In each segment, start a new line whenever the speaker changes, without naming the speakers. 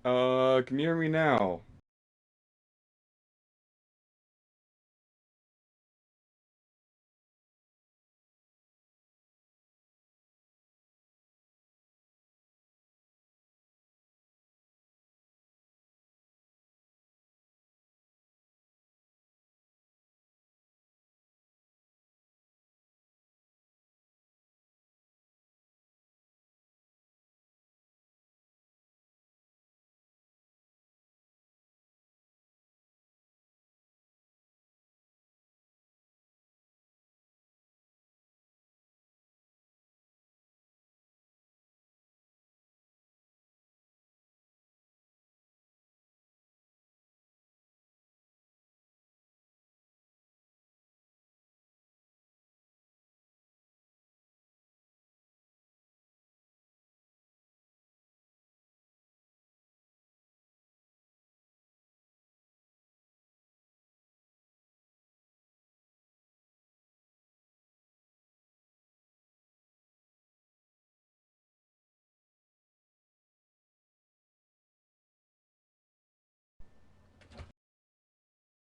Can you hear me now?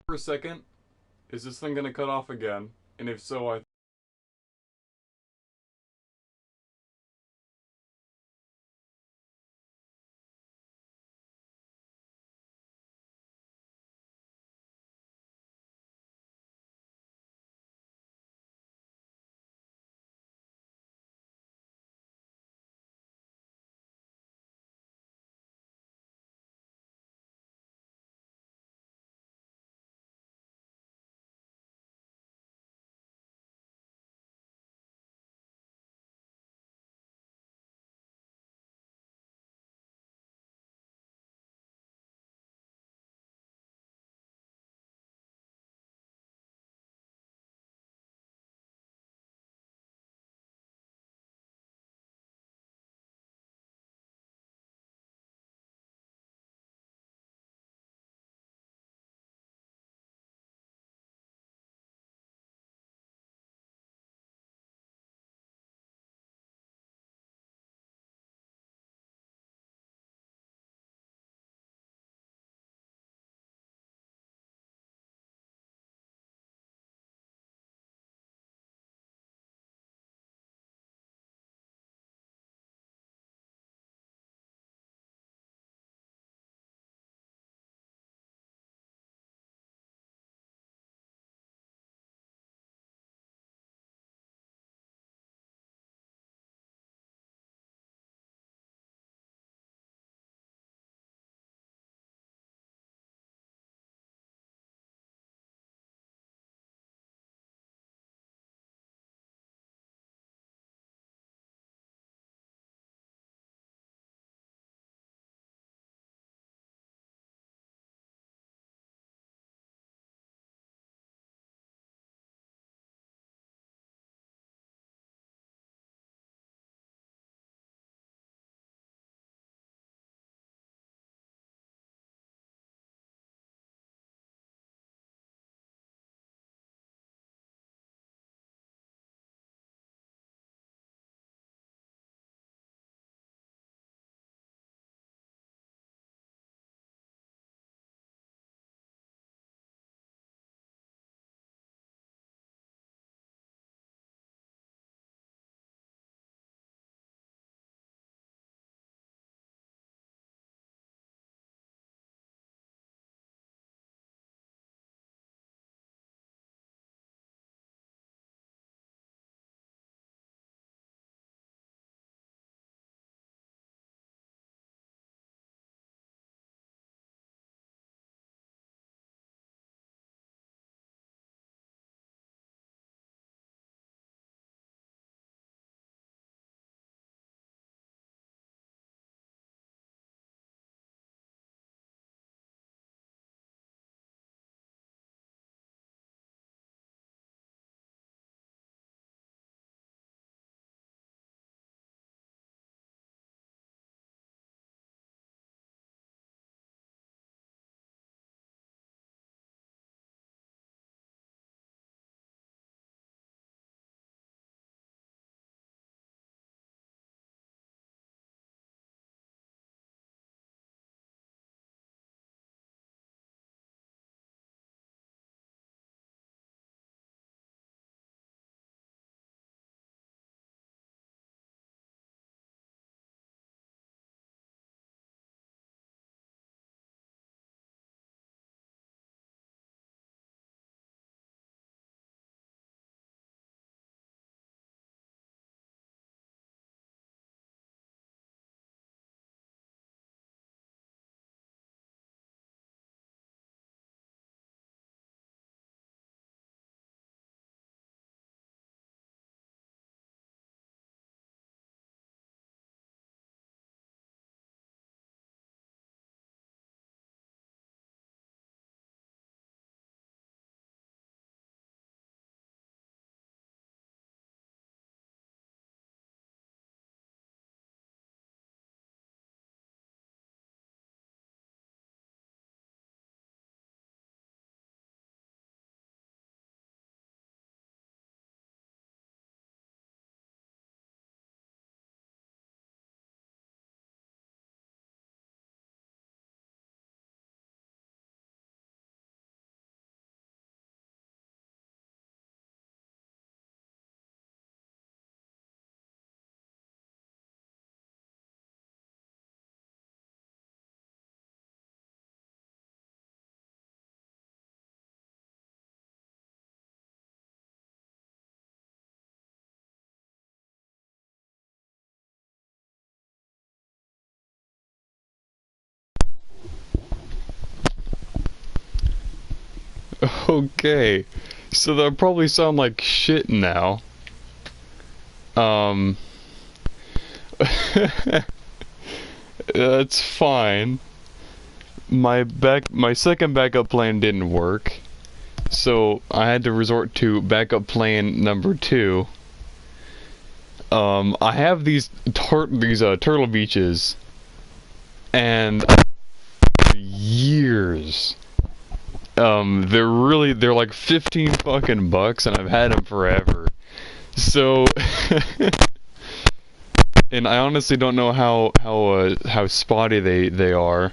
For a second, is this thing gonna cut off again? And if so, I Okay. So that'll probably sound like shit now. That's fine. My second backup plan didn't work. So I had to resort to backup plan number 2. I have these turtle beaches, and for years. They're like 15 fucking bucks, and I've had them forever. So, and I honestly don't know how spotty they are.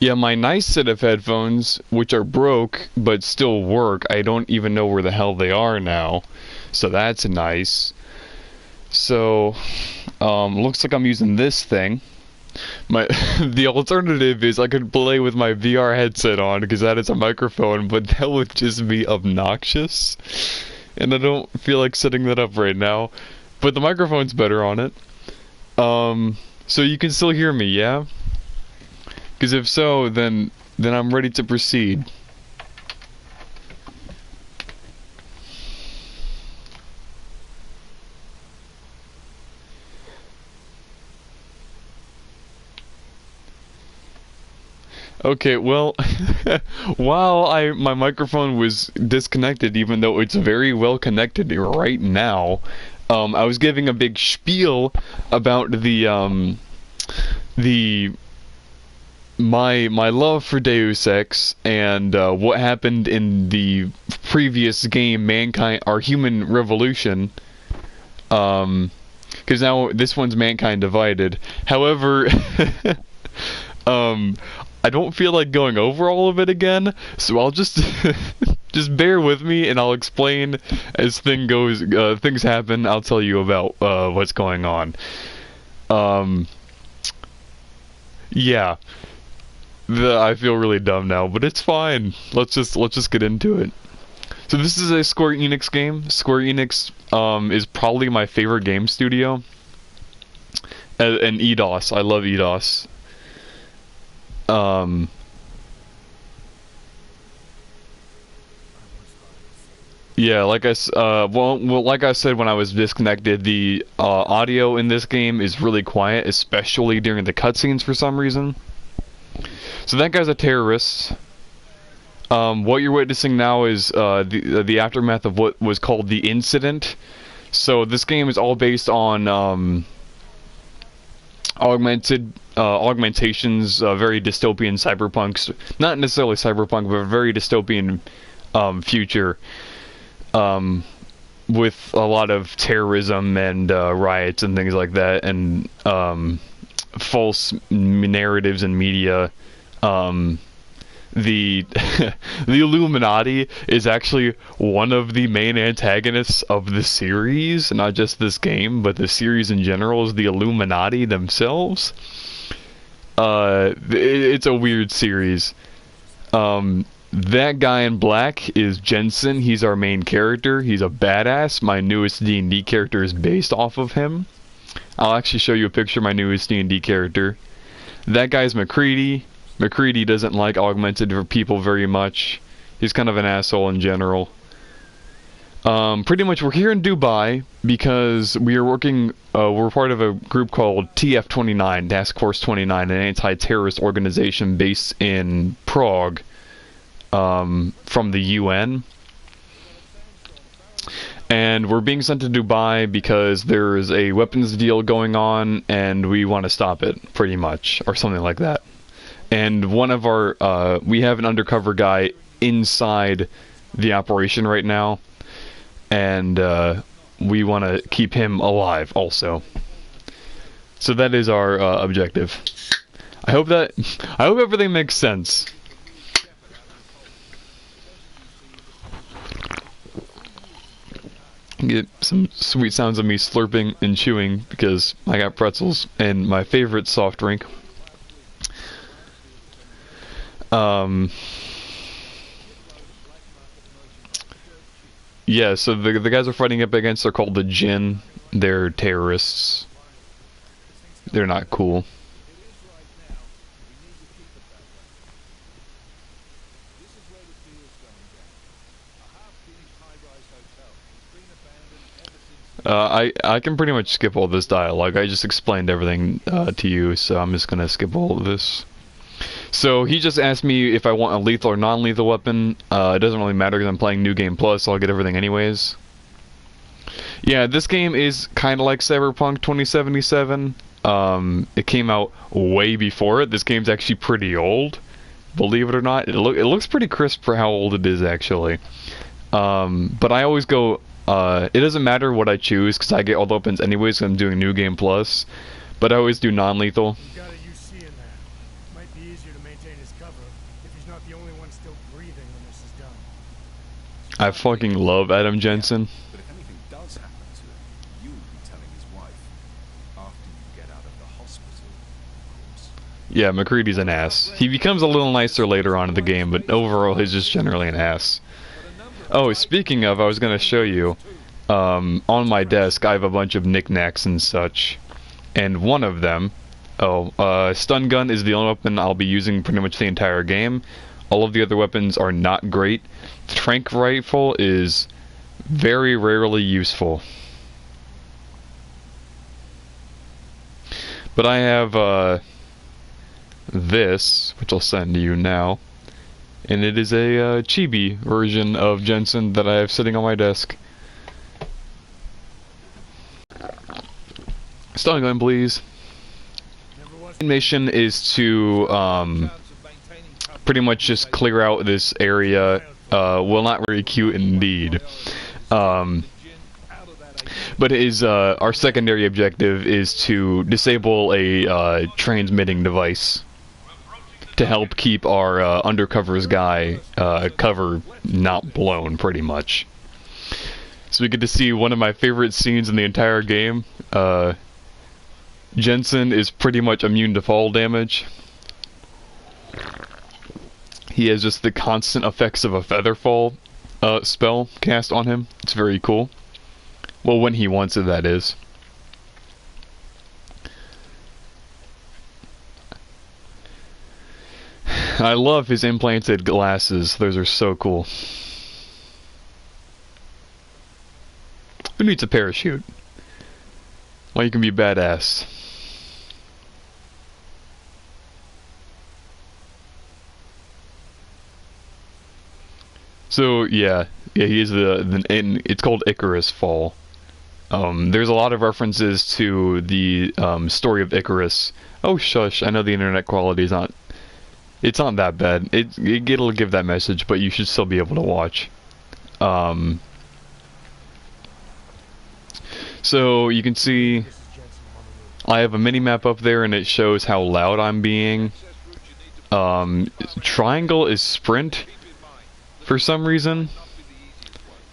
Yeah, my nice set of headphones, which are broke but still work, I don't even know where the hell they are now. So that's nice. So, looks like I'm using this thing. The alternative is I could play with my VR headset on because that is a microphone, but that would just be obnoxious. And I don't feel like setting that up right now. But the microphone's better on it. So you can still hear me, yeah? Because if so, then I'm ready to proceed. Okay, well, while my microphone was disconnected, even though it's very well connected right now, I was giving a big spiel about my love for Deus Ex and what happened in the previous game, our Human Revolution. Because now this one's Mankind Divided. However, I don't feel like going over all of it again, so I'll just just bear with me, and I'll explain as things happen. I'll tell you about what's going on. Yeah. I feel really dumb now, but it's fine. Let's just get into it. So this is a Square Enix game. Square Enix is probably my favorite game studio. And Eidos, I love Eidos. Yeah, like like I said when I was disconnected, the audio in this game is really quiet, especially during the cutscenes for some reason. So that guy's a terrorist. What you're witnessing now is the aftermath of what was called the incident. So this game is all based on augmentations, very dystopian cyberpunks. Not necessarily cyberpunk, but a very dystopian future. With a lot of terrorism and riots and things like that, and false narratives in media. The Illuminati is actually one of the main antagonists of the series, not just this game, but the series in general is the Illuminati themselves. It's a weird series. That guy in black is Jensen. He's our main character. He's a badass. My newest D&D character is based off of him. I'll actually show you a picture of my newest D&D character. That guy's MacCready. MacCready doesn't like augmented people very much. He's kind of an asshole in general. Pretty much we're here in Dubai because we are we're part of a group called TF29, Task Force 29, an anti-terrorist organization based in Prague, from the UN. And we're being sent to Dubai because there is a weapons deal going on and we want to stop it, pretty much, or something like that. And one of our, we have an undercover guy inside the operation right now, and we want to keep him alive also. So that is our objective. I hope everything makes sense. Get some sweet sounds of me slurping and chewing because I got pretzels and my favorite soft drink. Yeah, so the guys are fighting up against, they're called the Jinn. They're terrorists. They're not cool. I can pretty much skip all this dialogue. I just explained everything to you, so I'm just gonna skip all of this. So he just asked me if I want a lethal or non-lethal weapon. It doesn't really matter because I'm playing New Game Plus, so I'll get everything anyways. Yeah, this game is kind of like Cyberpunk 2077. It came out way before it. This game's actually pretty old, believe it or not. It looks pretty crisp for how old it is, actually. But I always go, it doesn't matter what I choose, because I get all the weapons anyways, so I'm doing New Game Plus. But I always do non-lethal.
You've got a UC in there. Might be easier to maintain his cover if he's not the only one still breathing when this is done.
I fucking love Adam Jensen.
But if anything does happen to him, you'll be telling his wife. After you get out of the hospital, of course.
Yeah, MacReady's an ass. He becomes a little nicer later on in the game, but overall he's just generally an ass. Oh, speaking of, I was gonna show you, on my desk I have a bunch of knickknacks and such. And one of them, stun gun is the only weapon I'll be using pretty much the entire game. All of the other weapons are not great. Tranq rifle is very rarely useful. But I have this, which I'll send to you now. And it is a chibi version of Jensen that I have sitting on my desk. Stun gun, please. Mission is to pretty much just clear out this area. Well, not very cute indeed. But our secondary objective is to disable a transmitting device to help keep our undercovers guy cover not blown, pretty much. So we get to see one of my favorite scenes in the entire game. Jensen is pretty much immune to fall damage. He has just the constant effects of a feather fall spell cast on him. It's very cool. Well, when he wants it, that is. I love his implanted glasses. Those are so cool. Who needs a parachute? Well, you can be badass. So yeah, he is it's called Icarus Fall. There's a lot of references to the story of Icarus. Oh shush! I know the internet quality is not. It's not that bad. It'll give that message, but you should still be able to watch. So you can see I have a mini-map up there and it shows how loud I'm being. Triangle is sprint for some reason.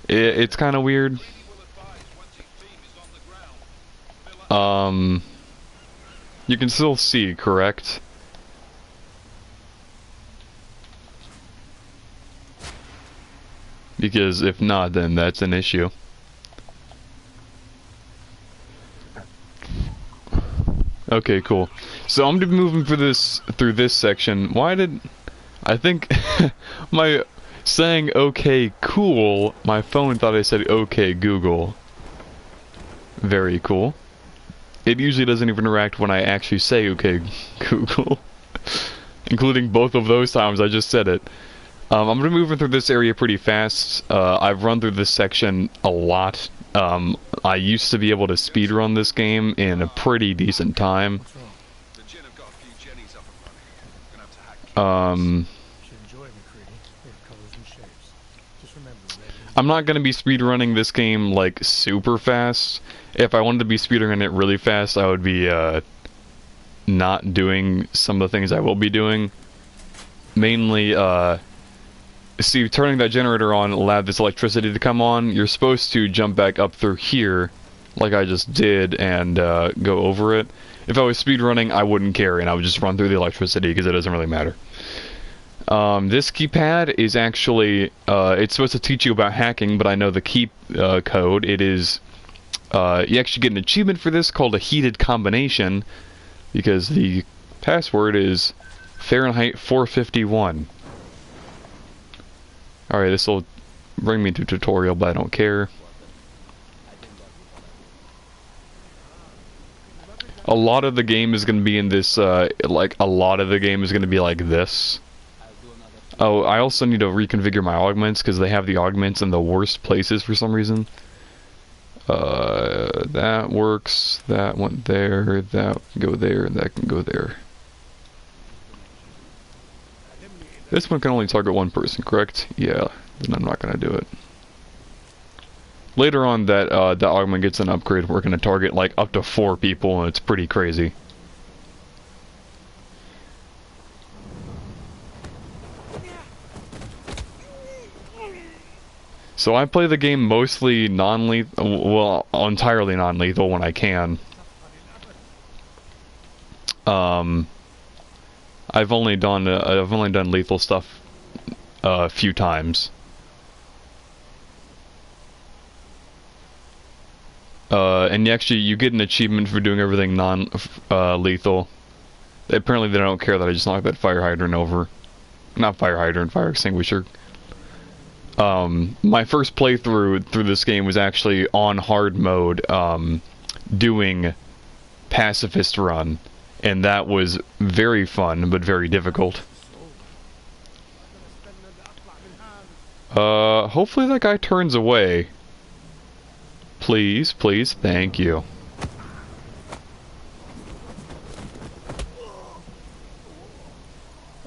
It's kind of weird. You can still see, correct? Because if not, then that's an issue. Okay, cool. So I'm gonna be moving through this section. Why did I think my saying okay cool, my phone thought I said okay Google. Very cool. It usually doesn't even interact when I actually say okay Google. Including both of those times I just said it. I'm gonna be moving through this area pretty fast. I've run through this section a lot. I used to be able to speedrun this game in a pretty decent time. I'm not gonna be speedrunning this game like super fast. If I wanted to be speedrunning it really fast, I would be not doing some of the things I will be doing. Mainly, see, turning that generator on allowed this electricity to come on. You're supposed to jump back up through here, like I just did, and go over it. If I was speedrunning, I wouldn't care, and I would just run through the electricity, because it doesn't really matter. This keypad is actually, it's supposed to teach you about hacking, but I know the key code. It is, you actually get an achievement for this called a heated combination, because the password is Fahrenheit 451. Alright, this will bring me to tutorial, but I don't care. A lot of the game is going to be in this, like, a lot of the game is going to be like this. Oh, I also need to reconfigure my augments, because they have the augments in the worst places for some reason. That works, that went there, that can go there, and that can go there. This one can only target one person, correct? Yeah, then I'm not going to do it. Later on, that augment gets an upgrade. We're going to target like up to 4 people, and it's pretty crazy. So I play the game mostly non-lethal, well, entirely non-lethal when I can. I've only done lethal stuff a few times. And you get an achievement for doing everything non-lethal. Apparently they don't care that I just knocked that fire hydrant over. Not fire hydrant, fire extinguisher. My first playthrough through this game was actually on hard mode, doing pacifist run. And that was very fun, but very difficult. Hopefully that guy turns away. Please, please, thank you.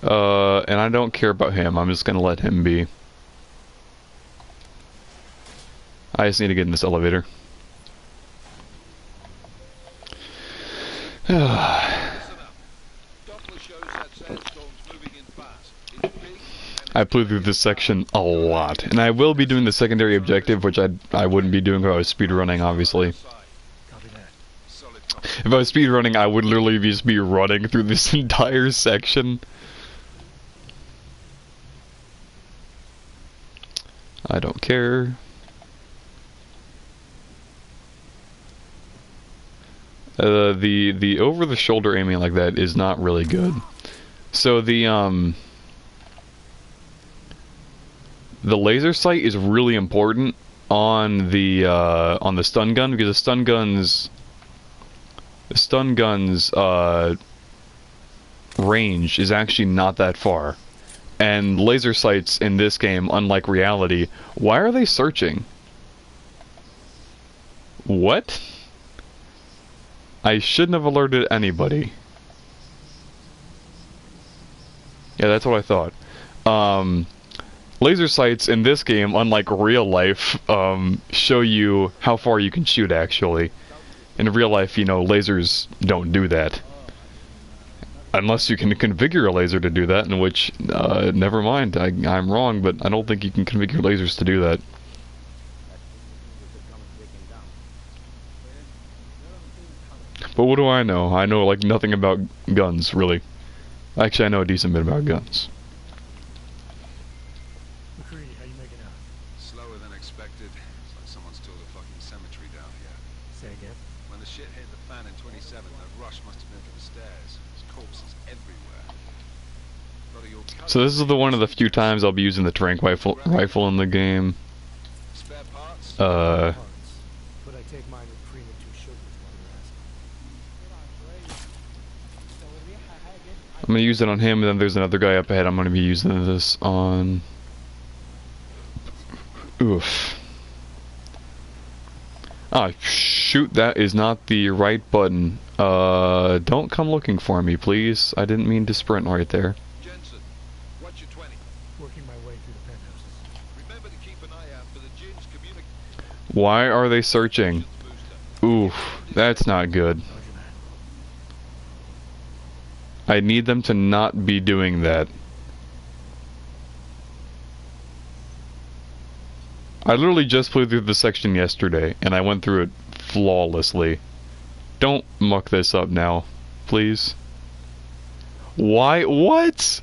And I don't care about him, I'm just gonna let him be. I just need to get in this elevator. I blew through this section a lot, and I will be doing the secondary objective, which I wouldn't be doing if I was speedrunning, obviously. If I was speedrunning, I would literally just be running through this entire section. I don't care. The over-the-shoulder aiming like that is not really good. So the laser sight is really important on the stun gun, because the stun gun's range is actually not that far. And laser sights in this game, unlike reality, why are they searching? What? I shouldn't have alerted anybody. Yeah, that's what I thought. Laser sights in this game, unlike real life, show you how far you can shoot, actually. In real life, you know, lasers don't do that. Unless you can configure a laser to do that, in which, never mind, I'm wrong, but I don't think you can configure lasers to do that. But what do I know? I know, like, nothing about guns, really. Actually, I know a decent bit about guns.
McCready, how you making out?
Slower than expected. It's like someone's tilled a fucking cemetery down here.
Say again?
When the shit hit the fan in 27, the rush must have been to the stairs. There's corpses everywhere. Lot of your
So this is one of the few times I'll be using the tranq rifle in the game.
spare parts?
Parts. But I take mine with cream and 2 sugars while you're asking.
I'm gonna use it on him, and then there's another guy up ahead I'm gonna be using this on. Oof. Ah, shoot, that is not the right button. Don't come looking for me, please. I didn't mean to sprint right there.
Jensen, what's your 20?
Working my way through the penthouses.
Remember to keep an eye out for the Jin's communication
Why are they searching?
booster.
Oof, that's not good. I need them to not be doing that. I literally just flew through the section yesterday, and I went through it flawlessly. Don't muck this up now, please. Why? What?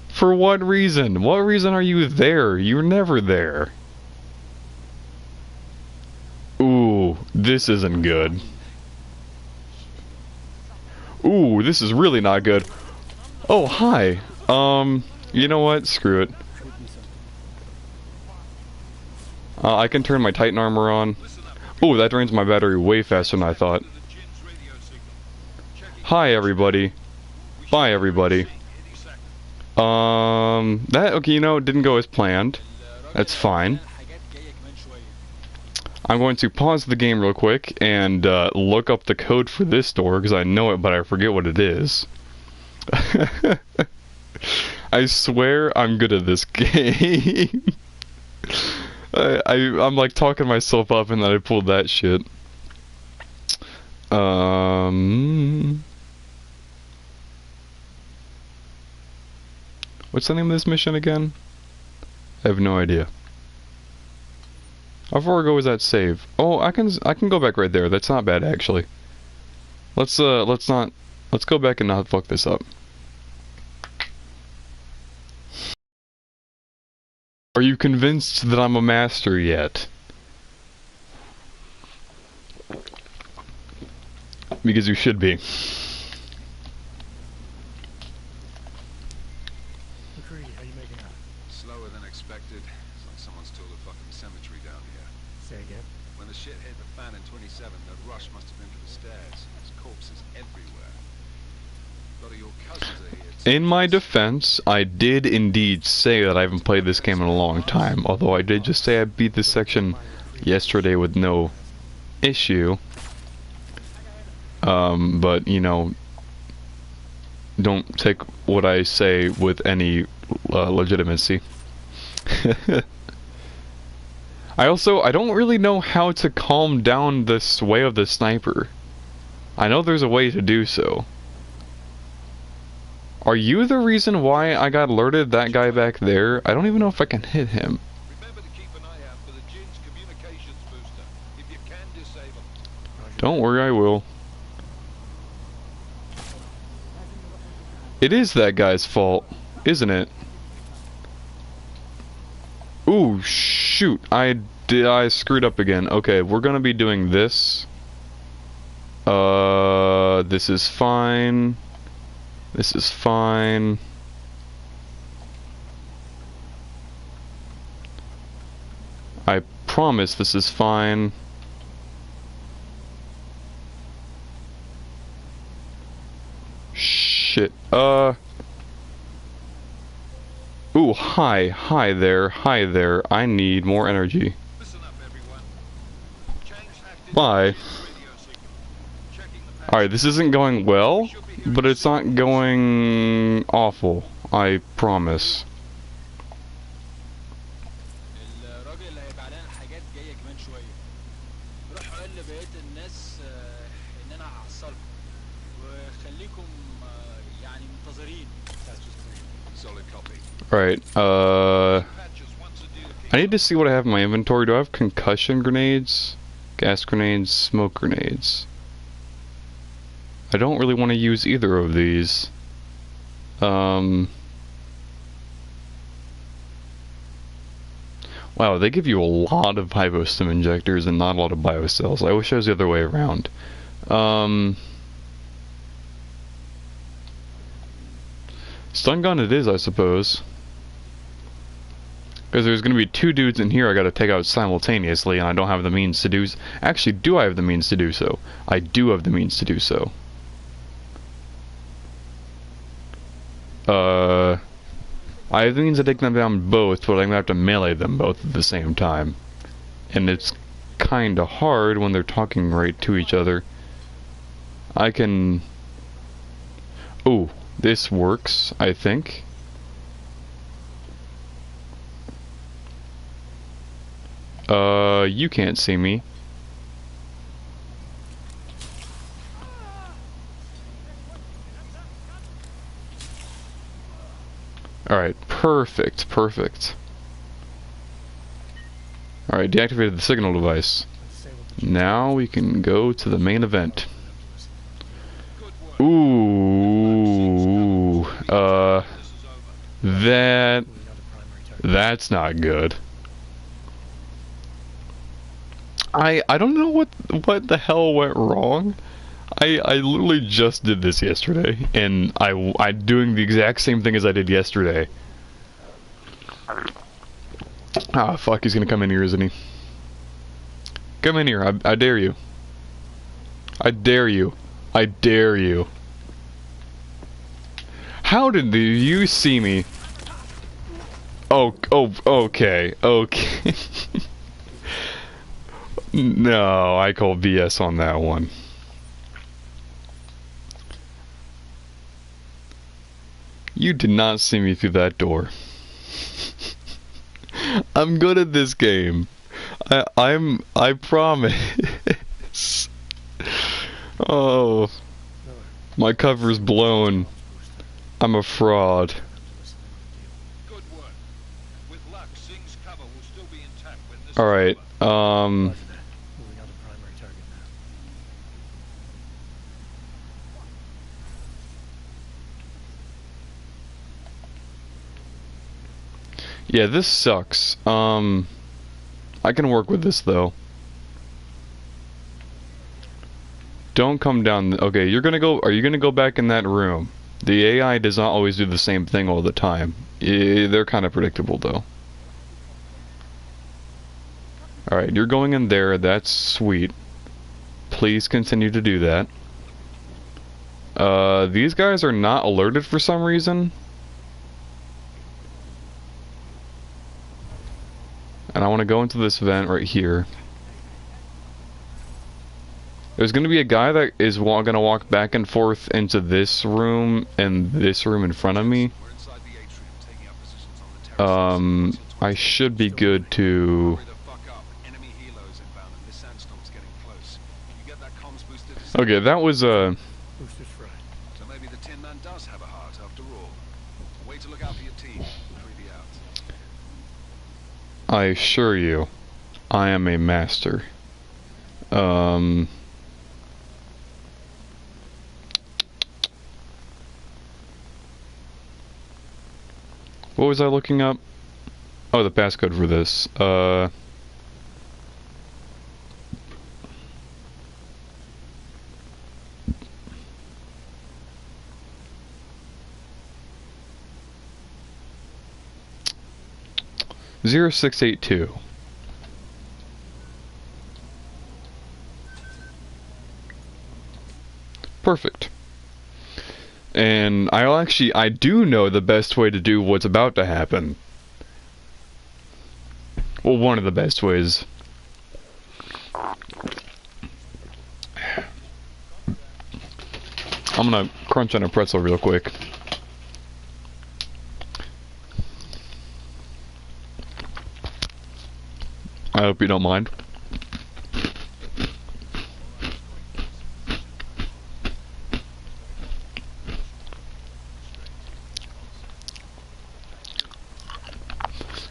For what reason? What reason are you there? You're never there. Ooh, this isn't good. Ooh, this is really not good. Oh, hi. You know what? Screw it. I can turn my Titan armor on. Oh, that drains my battery way faster than I thought. Hi, everybody. Bye, everybody. Okay, you know, it didn't go as planned. That's fine. I'm going to pause the game real quick and look up the code for this door, because I know it, but I forget what it is. I swear I'm good at this game. I'm like talking myself up and then I pulled that shit. What's the name of this mission again? I have no idea. How far ago was that save? Oh, I can go back right there. That's not bad actually. Let's go back and not fuck this up. Are you convinced that I'm a master yet? Because you should be.
McCready, how you making out?
Slower than expected. It's like someone's told a fucking cemetery down here.
Say again.
When the shit hit the fan in 27, the rush must have been to the stairs. There's corpses everywhere. A lot of your cousins are here too.
In my defense, I did indeed say that I haven't played this game in a long time, although I did just say I beat this section yesterday with no issue. But, you know, don't take what I say with any legitimacy. I don't really know how to calm down the sway of the sniper. I know there's a way to do so. Are you the reason why I got alerted, that guy back there? I don't even know if I can hit him.
Remember to keep an eye out for the Jin's communications booster. If you can disable.
Don't worry, I will. It is that guy's fault, isn't it? Ooh, shoot. I screwed up again. Okay, we're gonna be doing this. This is fine. This is fine. I promise this is fine. Shit. Ooh, hi there. I need more energy.
Listen up, everyone. Chang's active
Bye.
radio signal. Checking the
Alright, this isn't going well, but it's not going awful. I promise.
الراجل اللي هيبقى علينا الحاجات جايه كمان شويه. روح قول لبقيه الناس ان انا هحصلكم وخليكم يعني منتظرين.
solid copy.
Alright,
Patches once a deal.
I need to see what I have in my inventory. Do I have concussion grenades? Gas grenades? Smoke grenades? I don't really want to use either of these. Wow, they give you a lot of Hivostim injectors and not a lot of biocells. I wish I was the other way around. Stun gun it is, I suppose. Because there's going to be two dudes in here I got to take out simultaneously, and I don't have the means to do so. Actually, do I have the means to do so? I do have the means to do so. I have the means to take them down both, but I'm going to have to melee them both at the same time. And it's kinda hard when they're talking right to each other. I can... Ooh, this works, I think. You can't see me. Alright, perfect, perfect. Alright, deactivated the signal device. Now we can go to the main event. Ooh, that's not good. I don't know what the hell went wrong. I literally just did this yesterday, and I'm doing the exact same thing as I did yesterday. Ah, fuck, he's gonna come in here, isn't he? Come in here. I dare you. I dare you. I dare you. How did you see me? Oh, okay. Okay. No, I call BS on that one. You did not see me through that door. I'm good at this game. I promise. Oh, my cover's blown. I'm a fraud.
Good work. With luck, Singh's cover will still be intact when this
All right.
Moving on to primary target now.
Yeah, this sucks. I can work with this though. Don't come down. Okay, you're gonna go. Are you gonna go back in that room? The AI does not always do the same thing all the time. They're kind of predictable though. Alright, you're going in there. That's sweet. Please continue to do that. These guys are not alerted for some reason. And I want to go into this vent right here. There's going to be a guy that is going to walk back and forth into this room and this room in front of me.
We're inside the atrium, taking up positions on the terrace.
I should be good to...
Hurry the fuck up. Enemy helos inbound and this sandstorm's getting close. Can you get that comms booster to
Okay, that was,
Boosters fried.
So maybe the Tin Man does have a heart after all. Way to look out for your team. 3D out.
I assure you, I am a master. What was I looking up? Oh, the passcode for this. 0682. Perfect. And I do know the best way to do what's about to happen. Well, one of the best ways. I'm gonna crunch on a pretzel real quick. I hope you don't mind.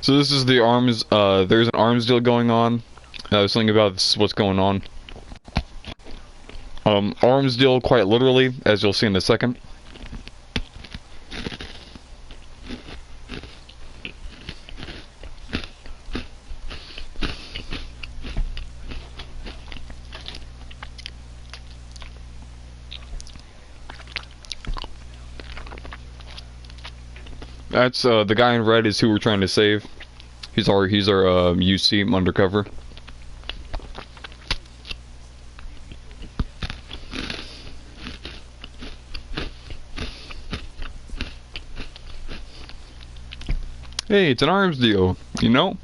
So this is the arms, there's an arms deal going on. Something about this, what's going on. Arms deal quite literally, as you'll see in a second. That's the guy in red is who we're trying to save. He's our UC undercover. Hey, it's an arms deal, you know?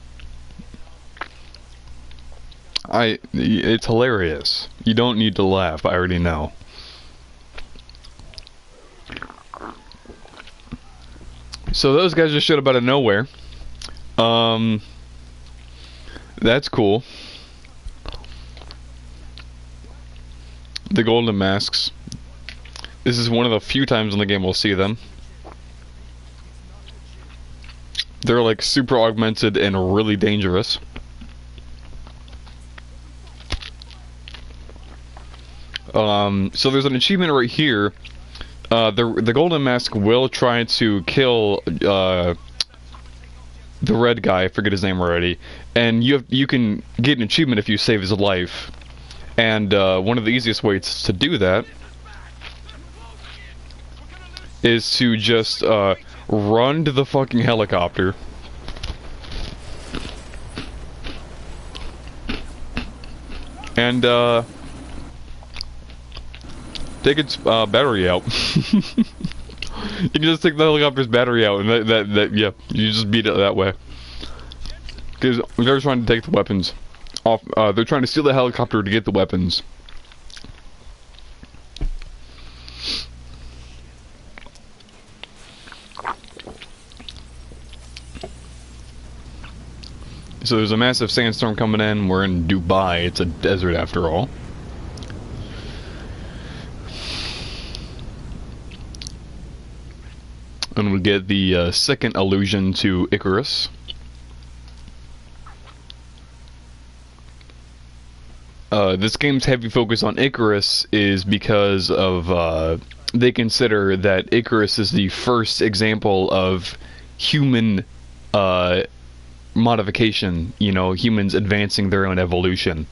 It's hilarious. You don't need to laugh, I already know. So those guys just showed up out of nowhere. That's cool. The golden masks. This is one of the few times in the game we'll see them. They're like super augmented and really dangerous. So there's an achievement right here. The golden mask will try to kill the red guy. I forget his name already. And you can get an achievement if you save his life. And one of the easiest ways to do that is to just run to the fucking helicopter. and take its battery out. You can just take the helicopter's battery out, and yeah, you just beat it that way. Because they're trying to take the weapons off. They're trying to steal the helicopter to get the weapons. So there's a massive sandstorm coming in. We're in Dubai. It's a desert after all. And we get the second allusion to Icarus. This game's heavy focus on Icarus is because of they consider that Icarus is the first example of human modification, you know, humans advancing their own evolution.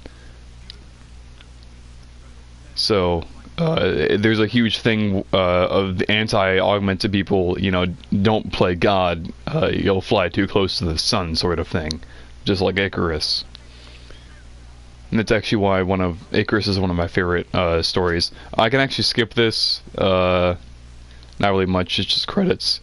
So there's a huge thing of the anti-augmented people, you know, don't play God, you'll fly too close to the sun sort of thing, just like Icarus. And that's actually why Icarus is one of my favorite stories. I can actually skip this, not really much, it's just credits.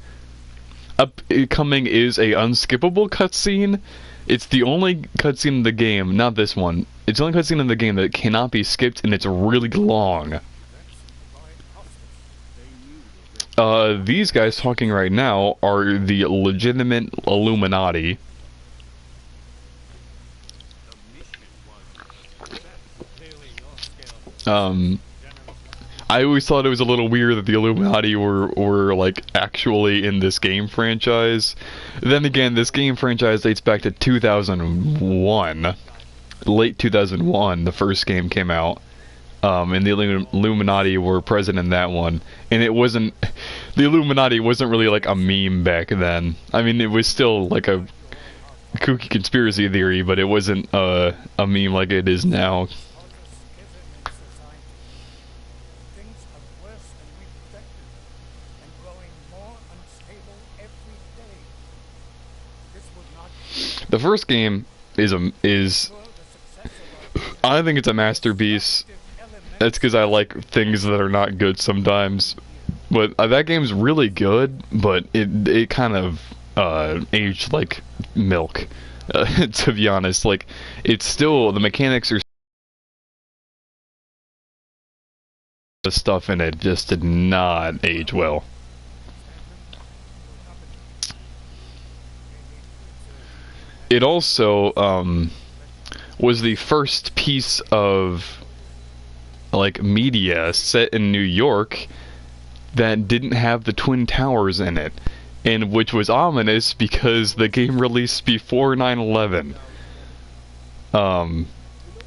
Upcoming is a unskippable cutscene. It's the only cutscene in the game, not this one. It's the only cutscene in the game that cannot be skipped, and it's really long. These guys talking right now are the legitimate Illuminati. I always thought it was a little weird that the Illuminati were like actually in this game franchise. Then again, this game franchise dates back to 2001. Late 2001, the first game came out. And the Illuminati were present in that one. And it wasn't... The Illuminati wasn't really like a meme back then. I mean, it was still like a kooky conspiracy theory, but it wasn't a meme like it is now. The first game is I think it's a masterpiece. That's because I like things that are not good sometimes. But that game's really good, but it kind of aged like milk. To be honest, like it's still, the mechanics are, the stuff in it just did not age well. It also was the first piece of like media set in New York that didn't have the Twin Towers in it, and which was ominous because the game released before 9/11.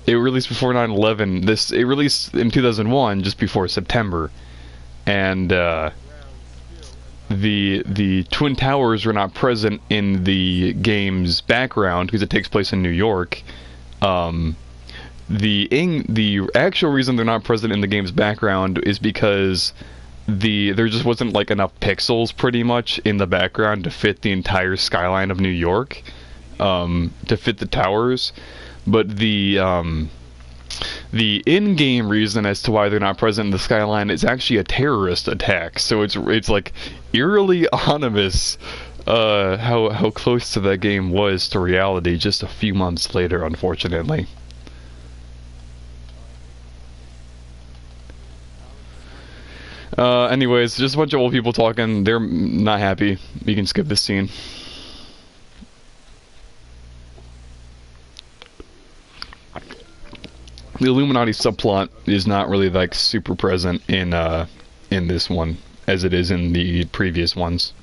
It released before 9/11. It released in 2001, just before September, and the Twin Towers were not present in the game's background because it takes place in New York. The actual reason they're not present in the game's background is because there just wasn't like enough pixels pretty much in the background to fit the entire skyline of New York, to fit the towers. But the in-game reason as to why they're not present in the skyline is actually a terrorist attack. So it's like eerily ominous how close to that game was to reality just a few months later, unfortunately. Anyways, just a bunch of old people talking. They're not happy. You can skip this scene. The Illuminati subplot is not really like super present in this one as it is in the previous ones.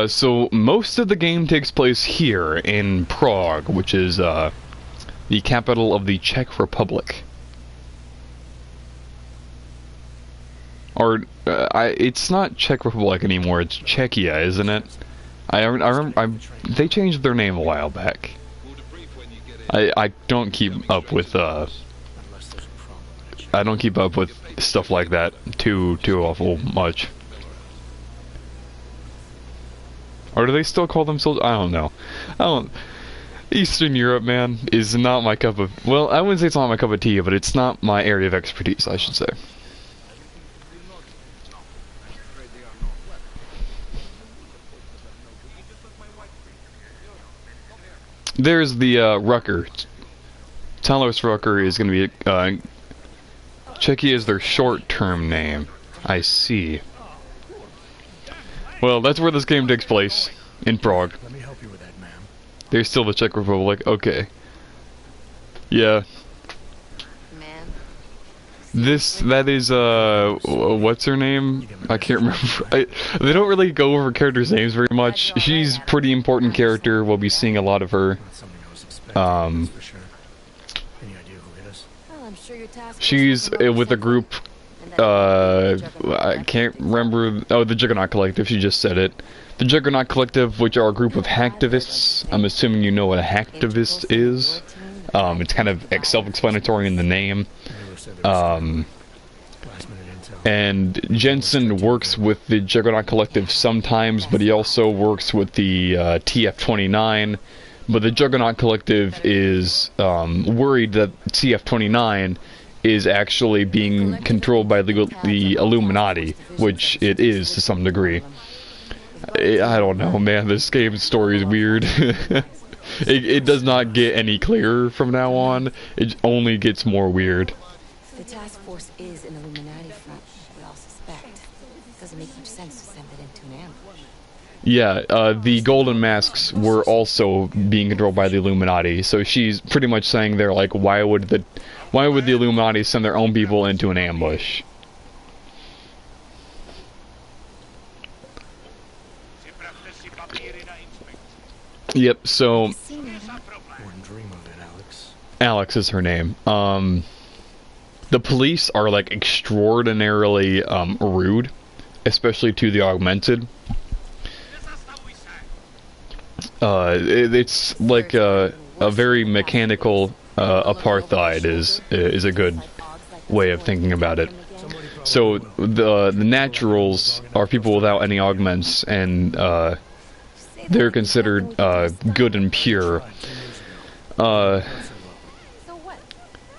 So most of the game takes place here in Prague, which is the capital of the Czech Republic. Or it's not Czech Republic anymore. It's Czechia, isn't it? I remember they changed their name a while back. I don't keep up with stuff like that too awful much. Or do they still call themselves? I don't know. I don't. Eastern Europe, man, is not my cup of. Well, I wouldn't say it's not my cup of tea, but it's not my area of expertise, I should say. There's the Rucker. Talos Rucker is going to be Czechia is their short-term name. I see. Well, that's where this game takes place, in Prague.
Let me help you with that, ma'am.
There's still the Czech Republic. Okay. Yeah. That is, what's her name? I can't remember. They don't really go over characters' names very much. She's a pretty important character. We'll be seeing a lot of her.
Not something I was expecting, that's for sure. Any idea who hit us?
Well, I'm sure your task
She's with a group, I can't remember. Oh, the Juggernaut Collective, she just said it. The Juggernaut Collective, which are a group of hacktivists. I'm assuming you know what a hacktivist is. It's kind of self-explanatory in the name. And Jensen works with the Juggernaut Collective sometimes, but he also works with the TF-29. But the Juggernaut Collective is worried that TF-29 is actually being controlled by the Illuminati, which it is to some degree. I don't know, man. This game's story is weird. It does not get any clearer from now on. It only gets more weird.
The task force is an Illuminati front, we all suspect. Doesn't make much sense to send it into an ambush.
Yeah, the Golden Masks were also being controlled by the Illuminati, so she's pretty much saying they're like, why would the Illuminati send their own people into an ambush? Yep, so
Wouldn't dream of it, Alex.
Alex is her name. The police are like extraordinarily rude, especially to the augmented. It's like a very mechanical apartheid is a good way of thinking about it. So the naturals are people without any augments, and they're considered good and pure.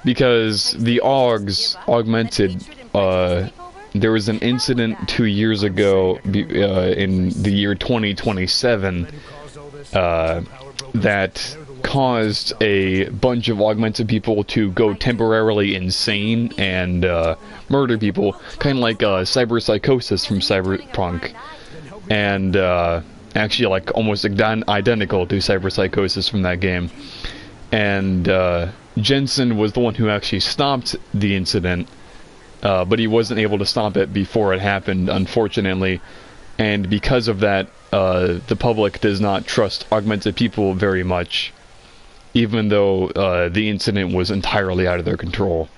Because the augmented, there was an incident 2 years ago in the year 2027 that caused a bunch of augmented people to go temporarily insane and murder people, kind of like cyberpsychosis from Cyberpunk, and actually like almost identical to cyberpsychosis from that game. And Jensen was the one who actually stopped the incident, but he wasn't able to stop it before it happened, unfortunately. And because of that, the public does not trust augmented people very much, even though the incident was entirely out of their control.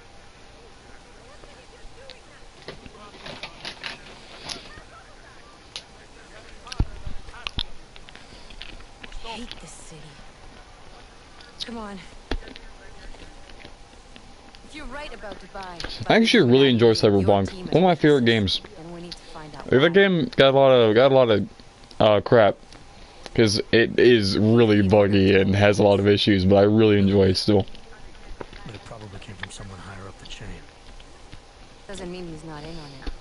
I hate this city. Come on. If you're right about Dubai,
I actually really enjoy Cyberpunk. One of my favorite games.
then we need to find out.
That game got a lot of crap, because it is really buggy and has a lot of issues, but I really enjoy it still.
But it probably came from someone higher up the chain.
Doesn't mean he's not in on it.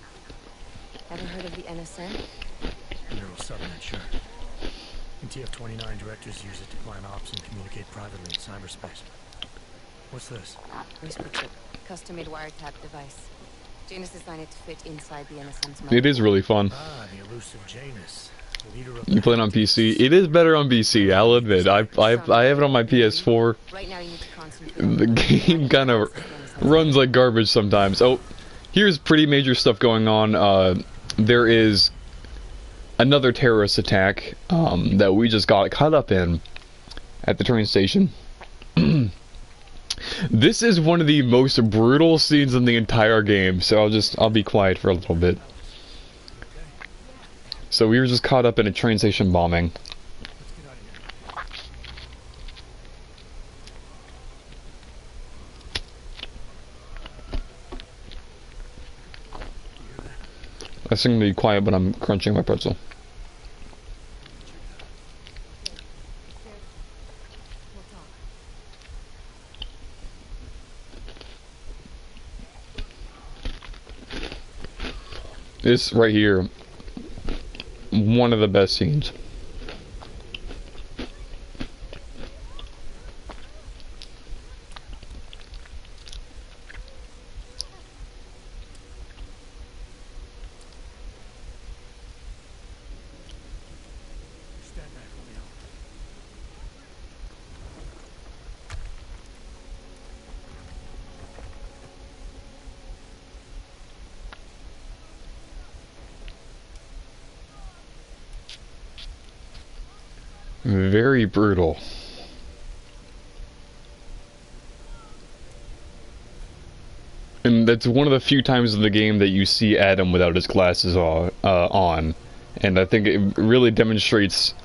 Haven't heard of the NSN?
Neural subnet, sure. And TF-29 directors use it to plan ops and communicate privately in cyberspace. What's this?
Whisper chip, custom-made wiretap device. Janus designed it to fit inside the NSN's mouth.
It is really fun.
Ah, the elusive Janus. The leader of
You play it on PC. It is better on PC, I'll admit. I have it on my PS4.
Right now you need to concentrate.
The game kind of runs like garbage sometimes. Oh, here's pretty major stuff going on. There is another terrorist attack that we just got caught up in at the train station. This is one of the most brutal scenes in the entire game, so I'll be quiet for a little bit. So we were just caught up in a train station bombing. I seem to be quiet, but I'm crunching my pretzel. This right here, one of the best scenes.
Stand back, Romeo.
Very brutal. And that's one of the few times in the game that you see Adam without his glasses on. And I think it really demonstrates,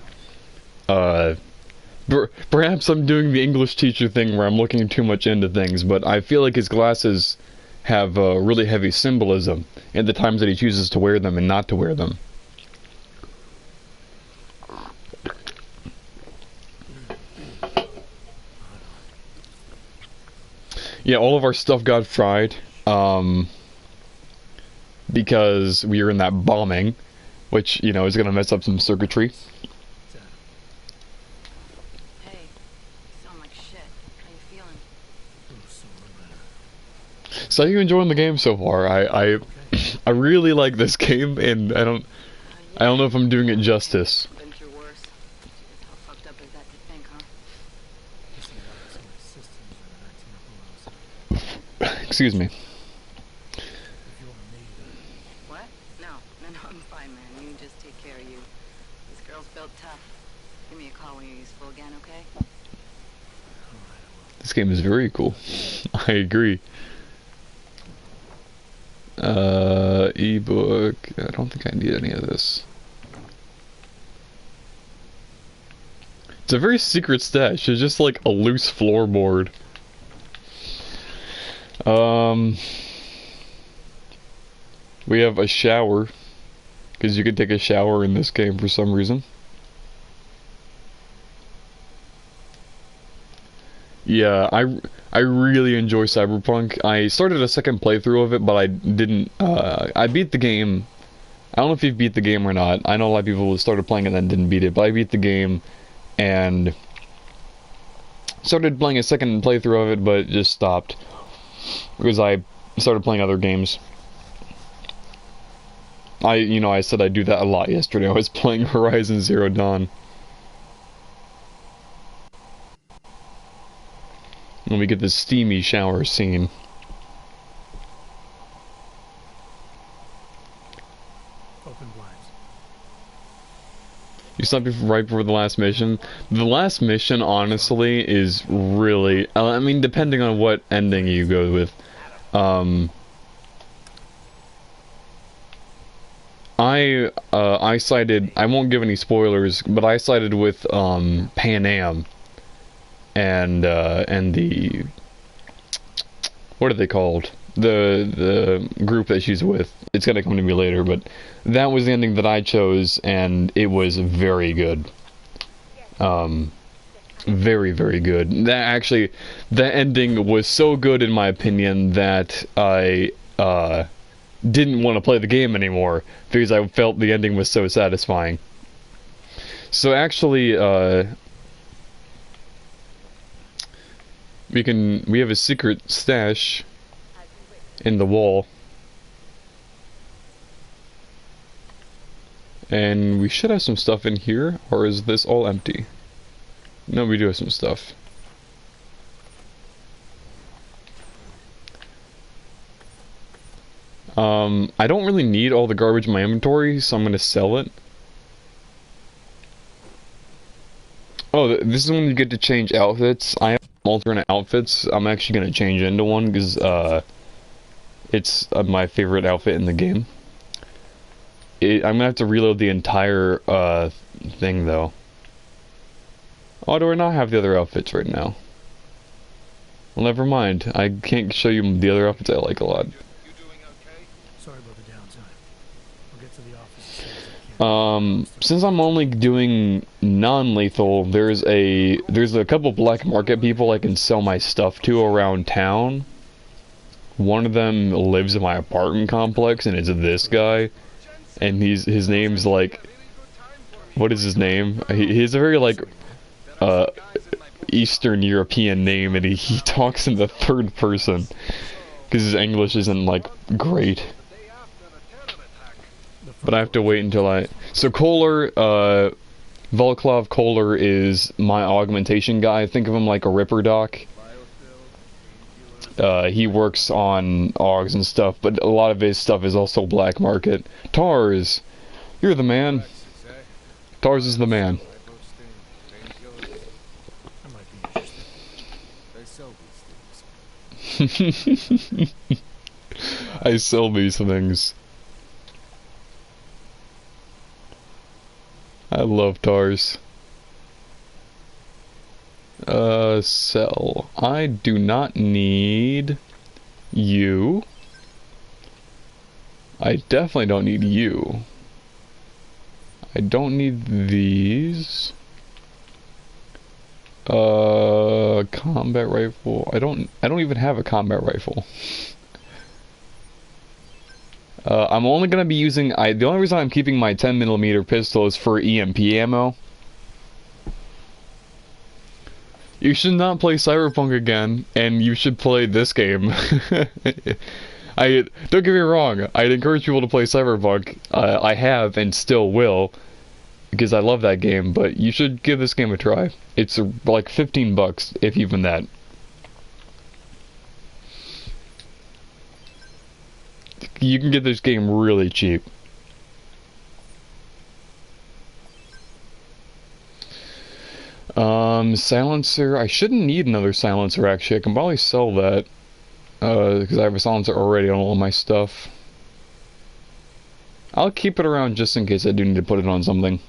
perhaps I'm doing the English teacher thing where I'm looking too much into things, but I feel like his glasses have really heavy symbolism in the times that he chooses to wear them and not to wear them. Yeah, all of our stuff got fried, because we were in that bombing, which, you know, is gonna mess up some circuitry.
Hey, you sound like shit. How you feeling?
So, how you enjoying the game so far? I really like this game, and I don't know if I'm doing it justice.
Been through worse. How fucked up is that to think, huh?
Excuse me.
What? No, I'm fine, man. You just take care of you. This girl's built tough. Give me a call when you're useful again, okay?
This game is very cool. I agree. Ebook. I don't think I need any of this. It's a very secret stash. It's just like a loose floorboard. We have a shower, because you can take a shower in this game for some reason. Yeah, I really enjoy Cyberpunk. I started a second playthrough of it, but I didn't, I beat the game. I don't know if you've beat the game or not. I know a lot of people started playing it and then didn't beat it, but I beat the game and started playing a second playthrough of it, but just stopped because I started playing other games. I said I'd do that a lot yesterday. I was playing Horizon Zero Dawn. And we get this steamy shower scene.
Open blinds.
You stopped right before the last mission. The last mission, honestly, is really... I mean, depending on what ending you go with. I sided... I won't give any spoilers, but I sided with Pan Am. And the... What are they called? The group that she's with. It's gonna come to me later, but that was the ending that I chose, and it was very good. Very, very good. That ending was so good in my opinion that I didn't want to play the game anymore because I felt the ending was so satisfying. So actually, we have a secret stash in the wall. And we should have some stuff in here, or is this all empty? No, we do have some stuff. I don't really need all the garbage in my inventory, so I'm gonna sell it. Oh, this is when you get to change outfits. I have alternate outfits. I'm actually gonna change into one because it's my favorite outfit in the game. I'm gonna have to reload the entire thing though. Oh, do I not have the other outfits right now? Well, never mind. I can't show you the other outfits I like a lot.
You doing okay?
Sorry about the downtime. I'll get to the office as soon as I can.
Since I'm only doing non-lethal, there's a couple black market people I can sell my stuff to around town. One of them lives in my apartment complex, and it's this guy. and his name's like, what is his name? He's a very like uh Eastern European name, and he talks in the third person because his English isn't like great. But I have to wait until so Kohler, Volklov Kohler is my augmentation guy. Think of him like a Ripper Doc. He works on augs and stuff, but a lot of his stuff is also black market. Tars, you're the man. Tars is the man.
I might be interested.
They sell these things.
I sell these things. I love Tars. Sell. I do not need you. I definitely don't need you. I don't need these. Combat rifle. I don't even have a combat rifle. I'm only gonna be using, the only reason I'm keeping my 10mm pistol is for EMP ammo. You should not play Cyberpunk again, and you should play this game. Don't get me wrong, I'd encourage people to play Cyberpunk. I have and still will, because I love that game, but you should give this game a try. It's like 15 bucks, if even that. You can get this game really cheap. Silencer. I shouldn't need another silencer, actually. I can probably sell that. Because I have a silencer already on all of my stuff. I'll keep it around just in case I do need to put it on something.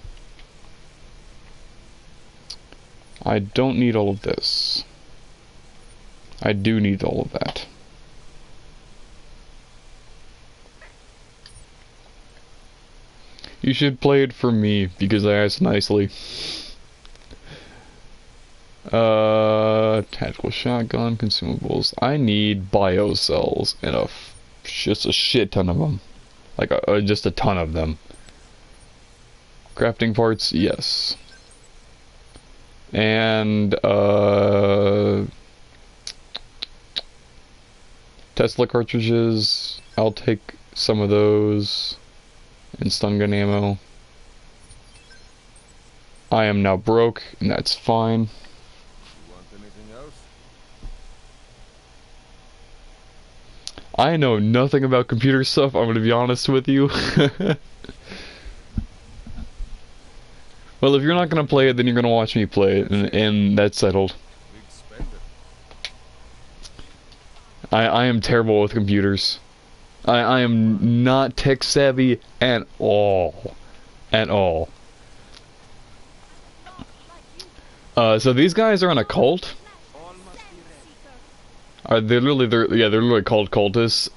I don't need all of this. I do need all of that. You should play it for me, because I asked nicely. Tactical shotgun, consumables. I need biocells, and just a shit ton of them. Like, just a ton of them. Crafting parts, yes. And, Tesla cartridges, I'll take some of those. And stun gun ammo. I am now broke, and that's fine.
You want anything else?
I know nothing about computer stuff, I'm gonna be honest with you. Well, if you're not gonna play it, then you're gonna watch me play it, and that's settled.
Big spender.
I am terrible with computers. I am not tech savvy at all. At all. So these guys are in a cult. They're literally called cultists.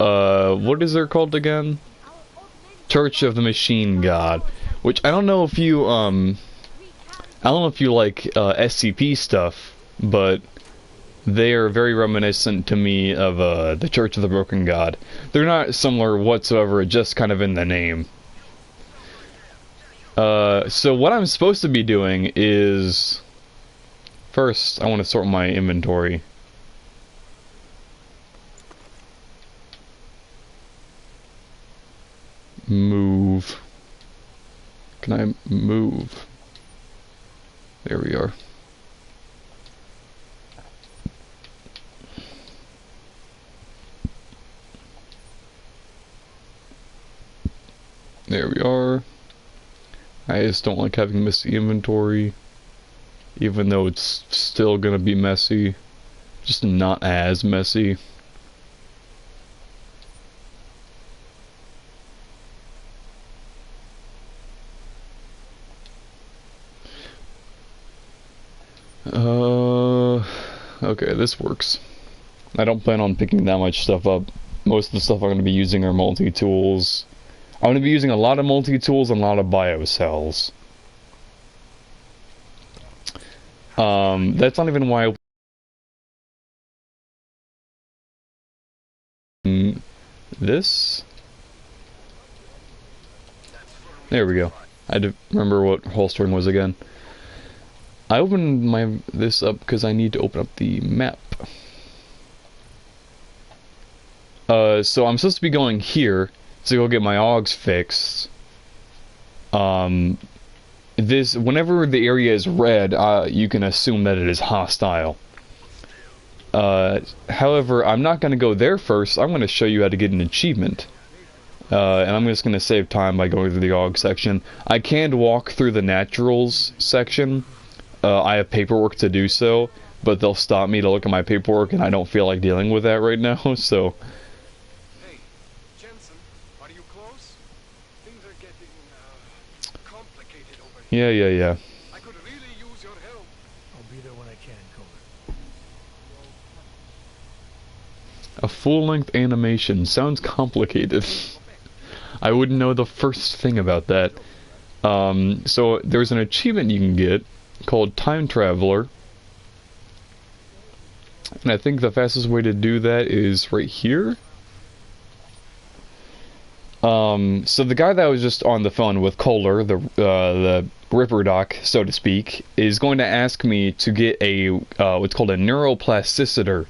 What is their cult again? Church of the Machine God. Which I don't know if you I don't know if you like SCP stuff, but they are very reminiscent to me of the Church of the Broken God. They're not similar whatsoever, just kind of in the name. So what I'm supposed to be doing is... First, I want to sort my inventory. Move. Can I move? There we are. There we are. I just don't like having messy inventory, even though it's still gonna be messy, just not as messy. Okay, this works. I don't plan on picking that much stuff up. Most of the stuff I'm going to be using are multi-tools. I'm going to be using a lot of multi-tools and a lot of biocells. That's not even why this. There we go. I had to remember what holstering was again. I opened this up because I need to open up the map. So I'm supposed to be going here to go get my augs fixed. Whenever the area is red, you can assume that it is hostile. However, I'm not going to go there first. I'm going to show you how to get an achievement. And I'm just going to save time by going through the AUG section. I can walk through the naturals section. I have paperwork to do so, but they'll stop me to look at my paperwork, and I don't feel like dealing with that right now, so...
Hey, Jensen, are you close? Things are getting, complicated over here.
Yeah.
I could really use your help.
I'll be there when I can, Cobra.
A full-length animation. Sounds complicated. I wouldn't know the first thing about that. So there's an achievement you can get called Time Traveler. And I think the fastest way to do that is right here. So the guy that was just on the phone with Kohler, the Ripper Doc, so to speak, is going to ask me to get a what's called a neuroplasticiter,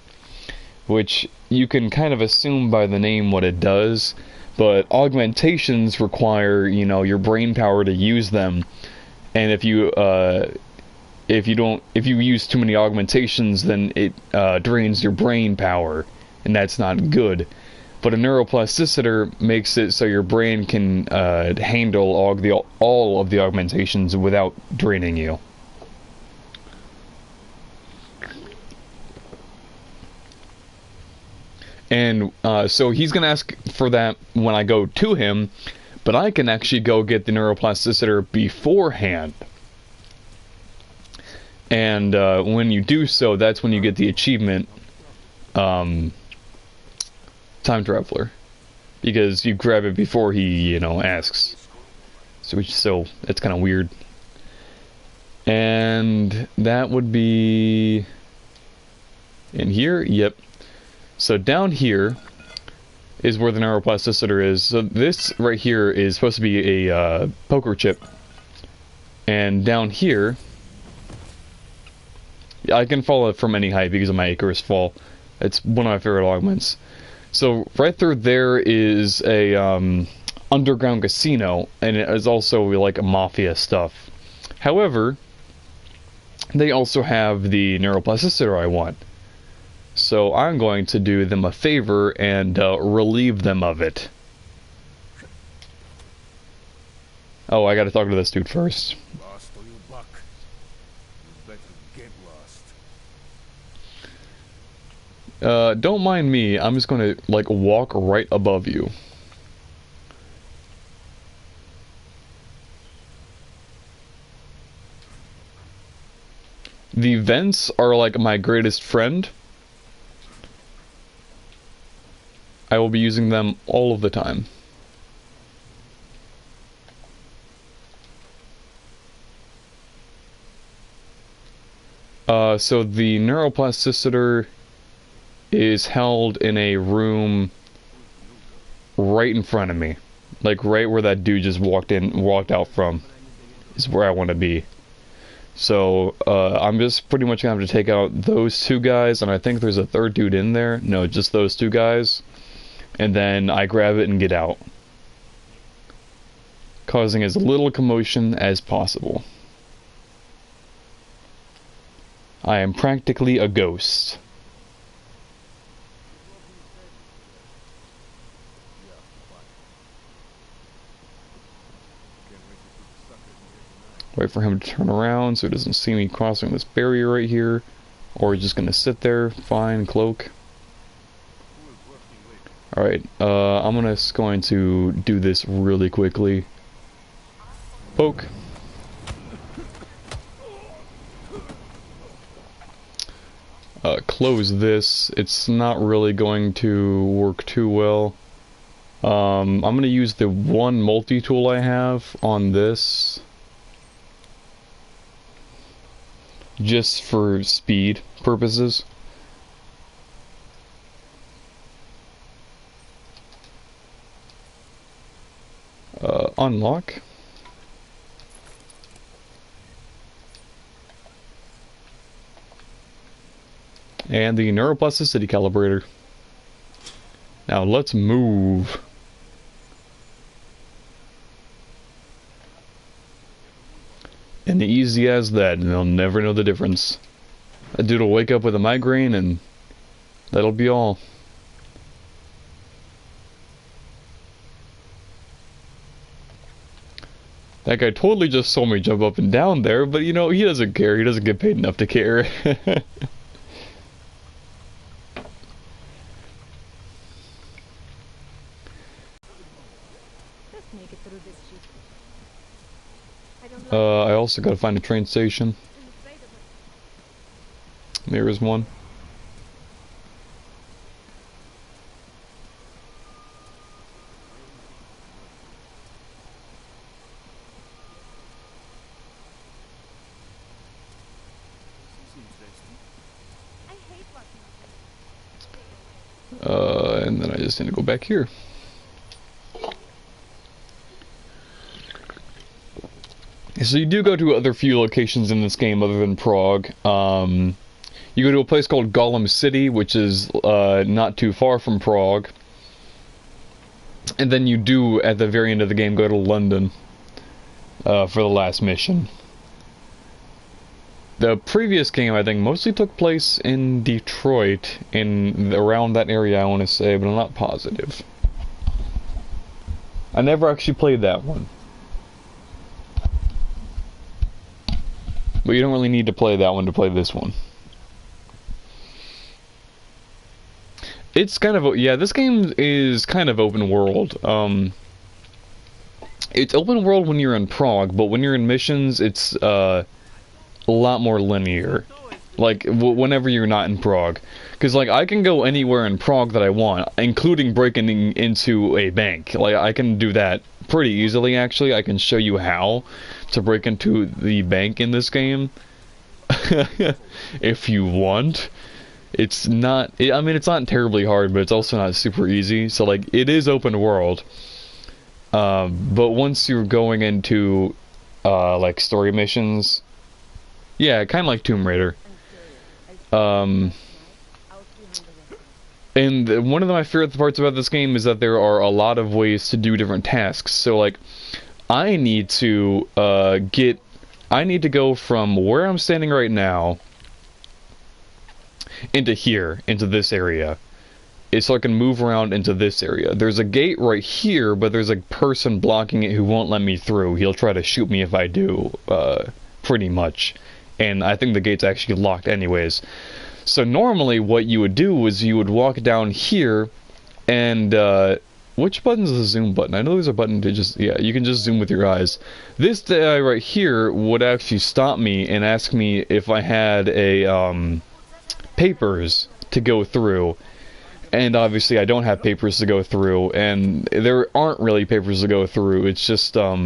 which you can kind of assume by the name what it does, but augmentations require, you know, your brain power to use them, and if you use too many augmentations, then it drains your brain power, and that's not good. But a neuroplasticiter makes it so your brain can handle all of the augmentations without draining you. And so he's going to ask for that when I go to him, but I can actually go get the neuroplasticiter beforehand. And when you do so, that's when you get the achievement, Time Traveler, because you grab it before he, you know, asks. So it's kind of weird. And that would be in here. Yep. So down here is where the neuroplasticiter is. So this right here is supposed to be a poker chip, and down here, I can fall it from any height because of my Icarus fall. It's one of my favorite augments. So right through there is a underground casino, and it is also like mafia stuff. However, they also have the neuroplasticiter I want. So I'm going to do them a favor and relieve them of it. Oh, I gotta talk to this dude first.
Lost or you buck. You better get lost.
Don't mind me. I'm just gonna, like, walk right above you. The vents are like my greatest friend. I will be using them all of the time. So the neuroplasticiter is held in a room right in front of me. Like right where that dude just walked out from is where I want to be. So I'm just pretty much gonna have to take out those two guys, and I think there's a third dude in there. No, just those two guys. And then I grab it and get out, causing as little commotion as possible. I am practically a ghost. Wait for him to turn around so he doesn't see me crossing this barrier right here. Or he's just gonna sit there, fine, cloak. Alright, I'm going to do this really quickly. Poke. Close this. It's not really going to work too well. I'm going to use the one multi-tool I have on this, just for speed purposes. Unlock. And the neuroplasticity calibrator. Now let's move. And easy as that, and they'll never know the difference. That dude will wake up with a migraine and that'll be all. That guy totally just saw me jump up and down there, but you know, he doesn't care. He doesn't get paid enough to care. I also gotta find a train station. There is one. And then I just need to go back here. So you do go to other few locations in this game other than Prague. You go to a place called Golem City, which is not too far from Prague. And then you do, at the very end of the game, go to London for the last mission. The previous game, I think, mostly took place in Detroit, around that area, I want to say, but I'm not positive. I never actually played that one. But you don't really need to play that one to play this one. It's kind of, yeah, this game is kind of open world. It's open world when you're in Prague, but when you're in missions, it's a lot more linear. Like, whenever you're not in Prague. Because, like, I can go anywhere in Prague that I want, including breaking into a bank. Like, I can do that pretty easily, actually. I can show you how to break into the bank in this game. If you want. It's not, I mean, it's not terribly hard, but it's also not super easy. So, like, it is open world. But once you're going into, like, story missions... Yeah, kind of like Tomb Raider. And one of my favorite parts about this game is that there are a lot of ways to do different tasks. So, like, I need to go from where I'm standing right now into here, into this area. So I can move around into this area. There's a gate right here, but there's a person blocking it who won't let me through. He'll try to shoot me if I do, pretty much. And I think the gate's actually locked anyways. So normally what you would do is you would walk down here, and which button's the zoom button? I know there's a button to just, yeah, you can just zoom with your eyes. This guy right here would actually stop me and ask me if I had a papers to go through. And obviously I don't have papers to go through, and there aren't really papers to go through. It's just a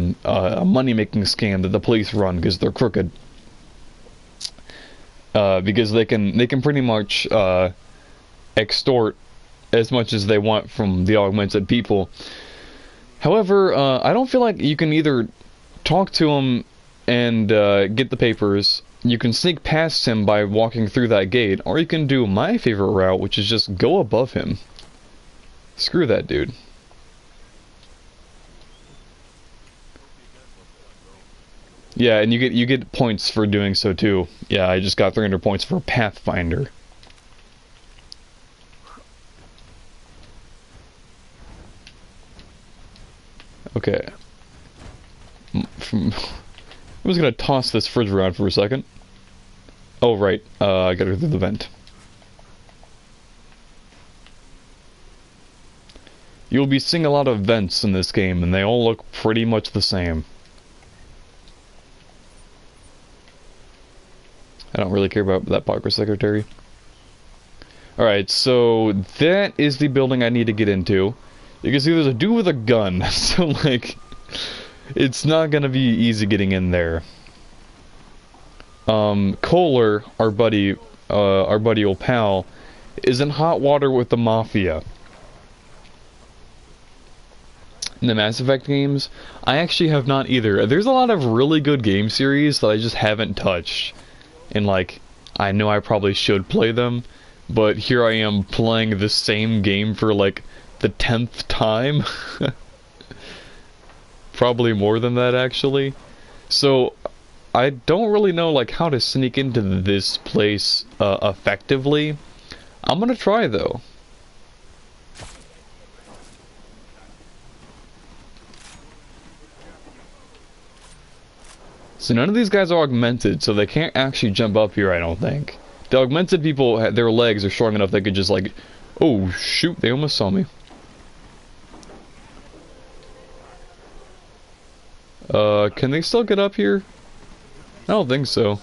money-making scam that the police run because they're crooked. Because they can pretty much extort as much as they want from the augmented people. However, I don't feel like you can either talk to him and get the papers. You can sneak past him by walking through that gate, or you can do my favorite route, which is just go above him. Screw that dude. Yeah, and you get points for doing so too. Yeah, I just got 300 points for Pathfinder. Okay. I'm just gonna toss this fridge around for a second. Oh right, I gotta go through the vent. You'll be seeing a lot of vents in this game, and they all look pretty much the same. I don't really care about that progress secretary. Alright, so that is the building I need to get into. You can see there's a dude with a gun, so like, it's not gonna be easy getting in there. Kohler, our buddy old pal, is in hot water with the Mafia. In the Mass Effect games, I actually have not either. There's a lot of really good game series that I just haven't touched. And like, I know I probably should play them, but here I am playing the same game for like the 10th time. Probably more than that, actually. So I don't really know like how to sneak into this place effectively. I'm gonna try though. So none of these guys are augmented, so they can't actually jump up here, I don't think. The augmented people, their legs are strong enough they could just like... Oh, shoot, they almost saw me. Can they still get up here? I don't think so.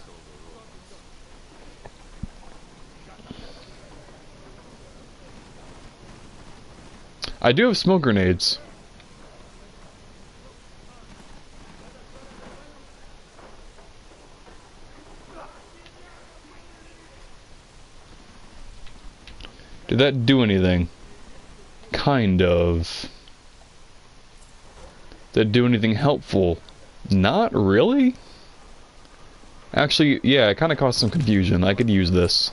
I do have smoke grenades. Did that do anything? Kind of. Did it do anything helpful? Not really. Actually, yeah, it kind of caused some confusion. I could use this.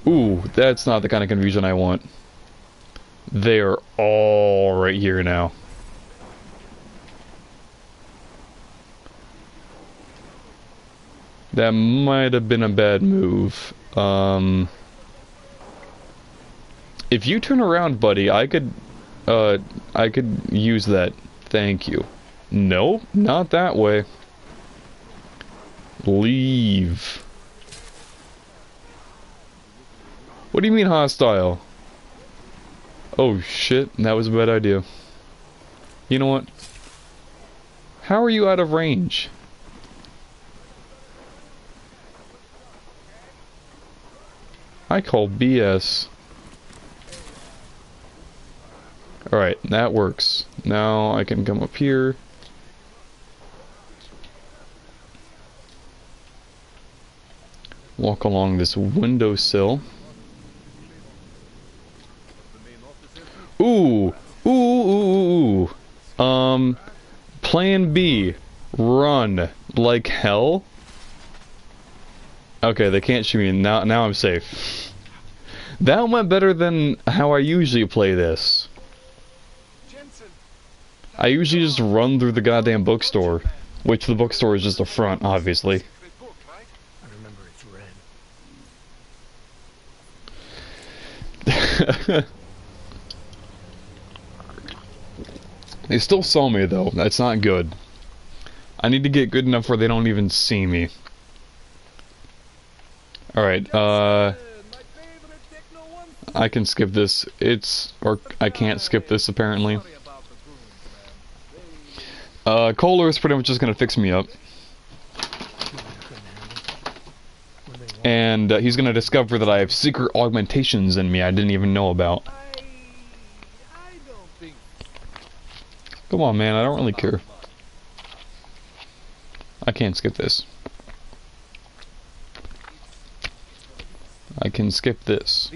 Ooh, that's not the kind of confusion I want. They're all right here now. That might have been a bad move. If you turn around, buddy, I could use that. Thank you. Nope, not that way. Leave. What do you mean hostile? Oh shit, that was a bad idea. You know what? How are you out of range? I call BS. Alright, that works. Now I can come up here. Walk along this windowsill. Ooh! Ooh, ooh, ooh, ooh. Plan B. Run like hell. Okay, they can't shoot me. Now I'm safe. That went better than how I usually play this. I usually just run through the goddamn bookstore, which the bookstore is just a front, obviously.
I remember it's red.
They still saw me though. That's not good. I need to get good enough where they don't even see me. Alright, I can skip this. I can't skip this apparently. Kohler is pretty much just gonna fix me up. And he's gonna discover that I have secret augmentations in me I didn't even know about. Come on, man, I don't really care. I can't skip this. I can skip this.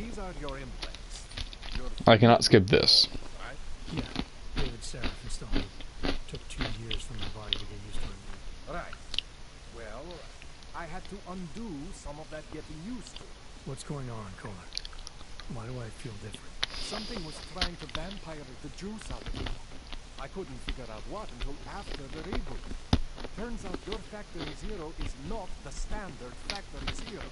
I cannot skip this.
Yeah, David Seraph installed it. Took 2 years for my body to get used to it.
Right. Well, I had to undo some of that getting used to.
What's going on, Kohler? Why do I feel different?
Something was trying to vampire the juice out of me. I couldn't figure out what until after the reboot. Turns out your Factory Zero is not the standard Factory Zero.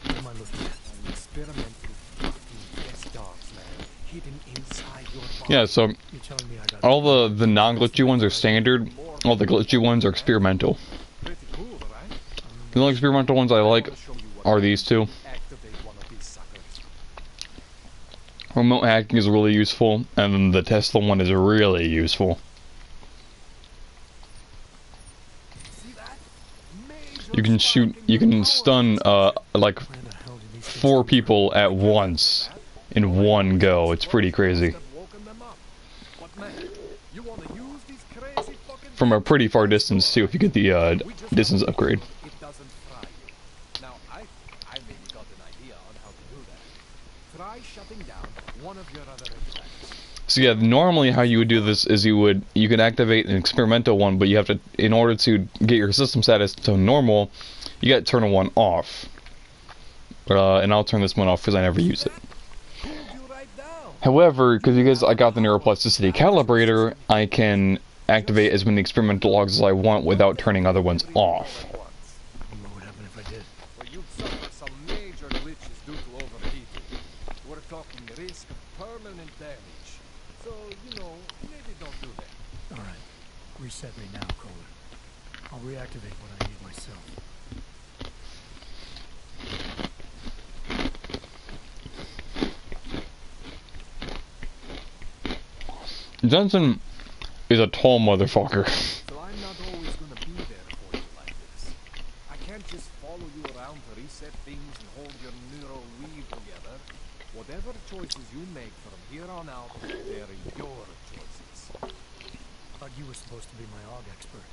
What am I looking at?
An experimental fucking test dogs, man. Hidden inside your body.
Yeah, so
You're telling me I got
all the non-glitchy ones are standard. All the glitchy ones are experimental.
Pretty cool, right?
The only experimental ones I like are these two.
Activate one of these suckers.
Remote hacking is really useful, and then the Tesla one is really useful.
See that? Major
You can shoot, you can stun, like
Where the hell did these
4 people at once in one go. It's pretty crazy.
woken them up. What, man? You want to use these crazy fucking
From a pretty far distance too, if you get the distance upgrade.
It doesn't fry you. Now, I maybe got an idea on how to do that. Try shutting down one of your other implants.
So yeah, normally how you would do this is you could activate an experimental one, but you have to, in order to get your system status to normal, you got to turn one off. and I'll turn this one off because I never use it.
Cooled you right down.
However, because I got the neuroplasticity calibrator, I can activate as many experimental logs as I want without turning other ones off.
What would happen if I did?
Well, you'd suffer some major glitches due to overheating. We're talking risk of permanent damage. So, you know, maybe don't do that.
All right. Reset me now, Kohler. I'll reactivate what I need myself.
Jensen is a tall motherfucker.
So I'm not always gonna be there for you like this. I can't just follow you around to reset things and hold your neural weave together. Whatever choices you make from here on out, they're your choices.
Thought you were supposed to be my AUG expert.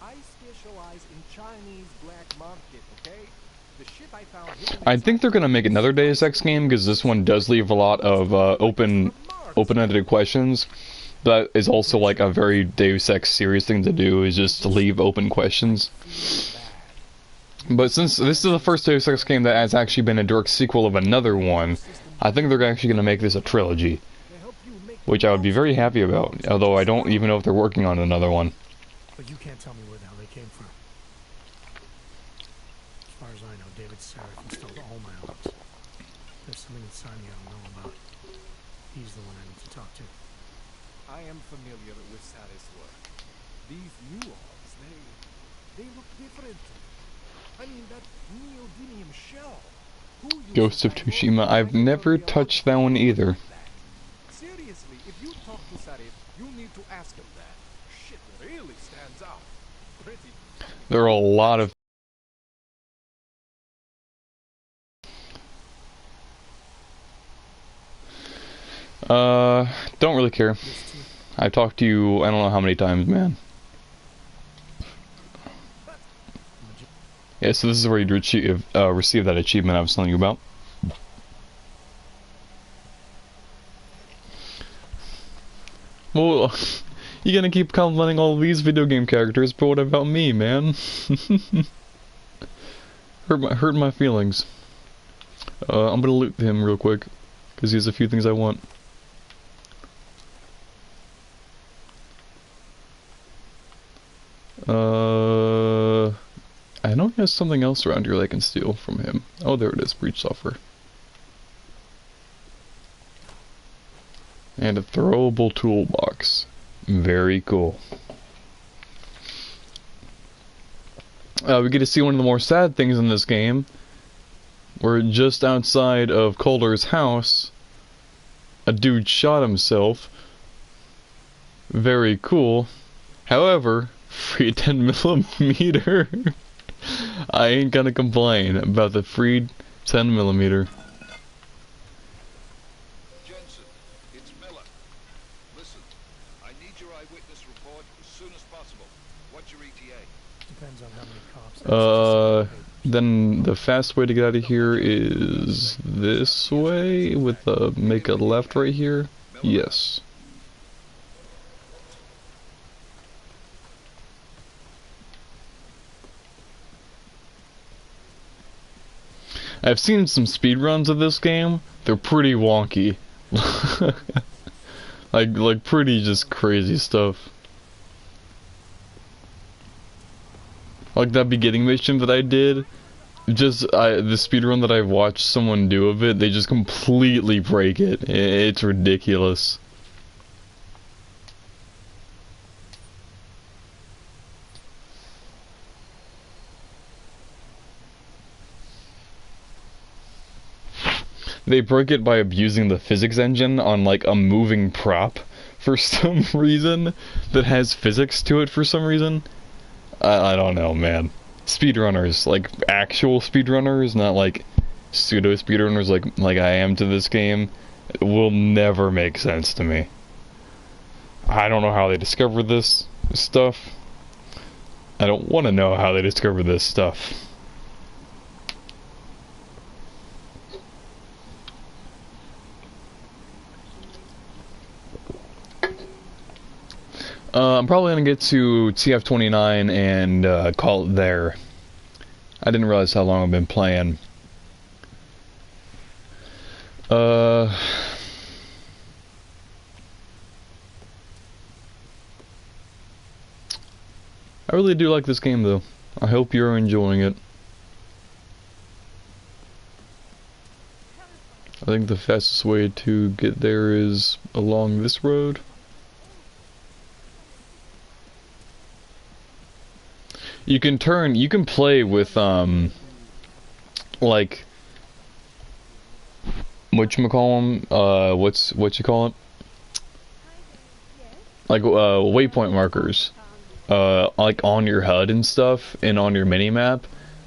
I specialize in Chinese black market, okay? The shit I found hidden
I think they're gonna make another Deus Ex game because this one does leave a lot of open-ended questions. That is also like a very Deus Ex serious thing to do, is just to leave open questions. But since this is the first Deus Ex game that has actually been a direct sequel of another one, I think they're actually gonna make this a trilogy, which I would be very happy about. Although I don't even know if they're working on another one.
But you can't tell me where the hell they came from. As far as I know, David Sarif installed all my AUGs. There's something inside me I don't know about. He's the one I need to talk to.
I am familiar with Sarah's work. These new orbs, they look different. I mean, that neodymium shell. Who used
Ghost of
that
Tsushima,
rope
I've
to
never
regulate
touched that one either.
Seriously, if you talk to Sarif, you need to ask him that. Shit really stands out. Pretty.
There are a lot of don't really care.
This too.
I've talked to you I don't know how many times, man. Yeah, so this is where you receive that achievement I was telling you about. Well, you're gonna keep complimenting all these video game characters, but what about me, man? hurt my feelings. I'm gonna loot him real quick, because he has a few things I want. I know he has something else around here that I can steal from him. Oh, there it is, breach software. And a throwable toolbox. Very cool. We get to see one of the more sad things in this game. We're just outside of Calder's house. A dude shot himself. Very cool. However, free 10mm. I ain't gonna complain about the free 10mm.
Jensen, it's Miller. Listen, I need your eyewitness report as soon as possible. What's your ETA?
Depends on how many cops.
Then the fast way to get out of here is this way with make a left right here. Yes. I've seen some speedruns of this game. They're pretty wonky. like pretty just crazy stuff. Like that beginning mission that I did, the speedrun that I've watched someone do of it, they just completely break it. It's ridiculous. They break it by abusing the physics engine on like a moving prop for some reason that has physics to it for some reason. I don't know, man. Speedrunners, like actual speedrunners, not like pseudo speedrunners like I am to this game, will never make sense to me. I don't know how they discovered this stuff. I don't want to know how they discovered this stuff. I'm probably gonna get to TF29 and call it there. I didn't realize how long I've been playing. Uh... I really do like this game, though. I hope you're enjoying it. I think the fastest way to get there is along this road. You can play with, like, whatchamacallem, what you call it? Like, waypoint markers. Like on your HUD and stuff, and on your minimap,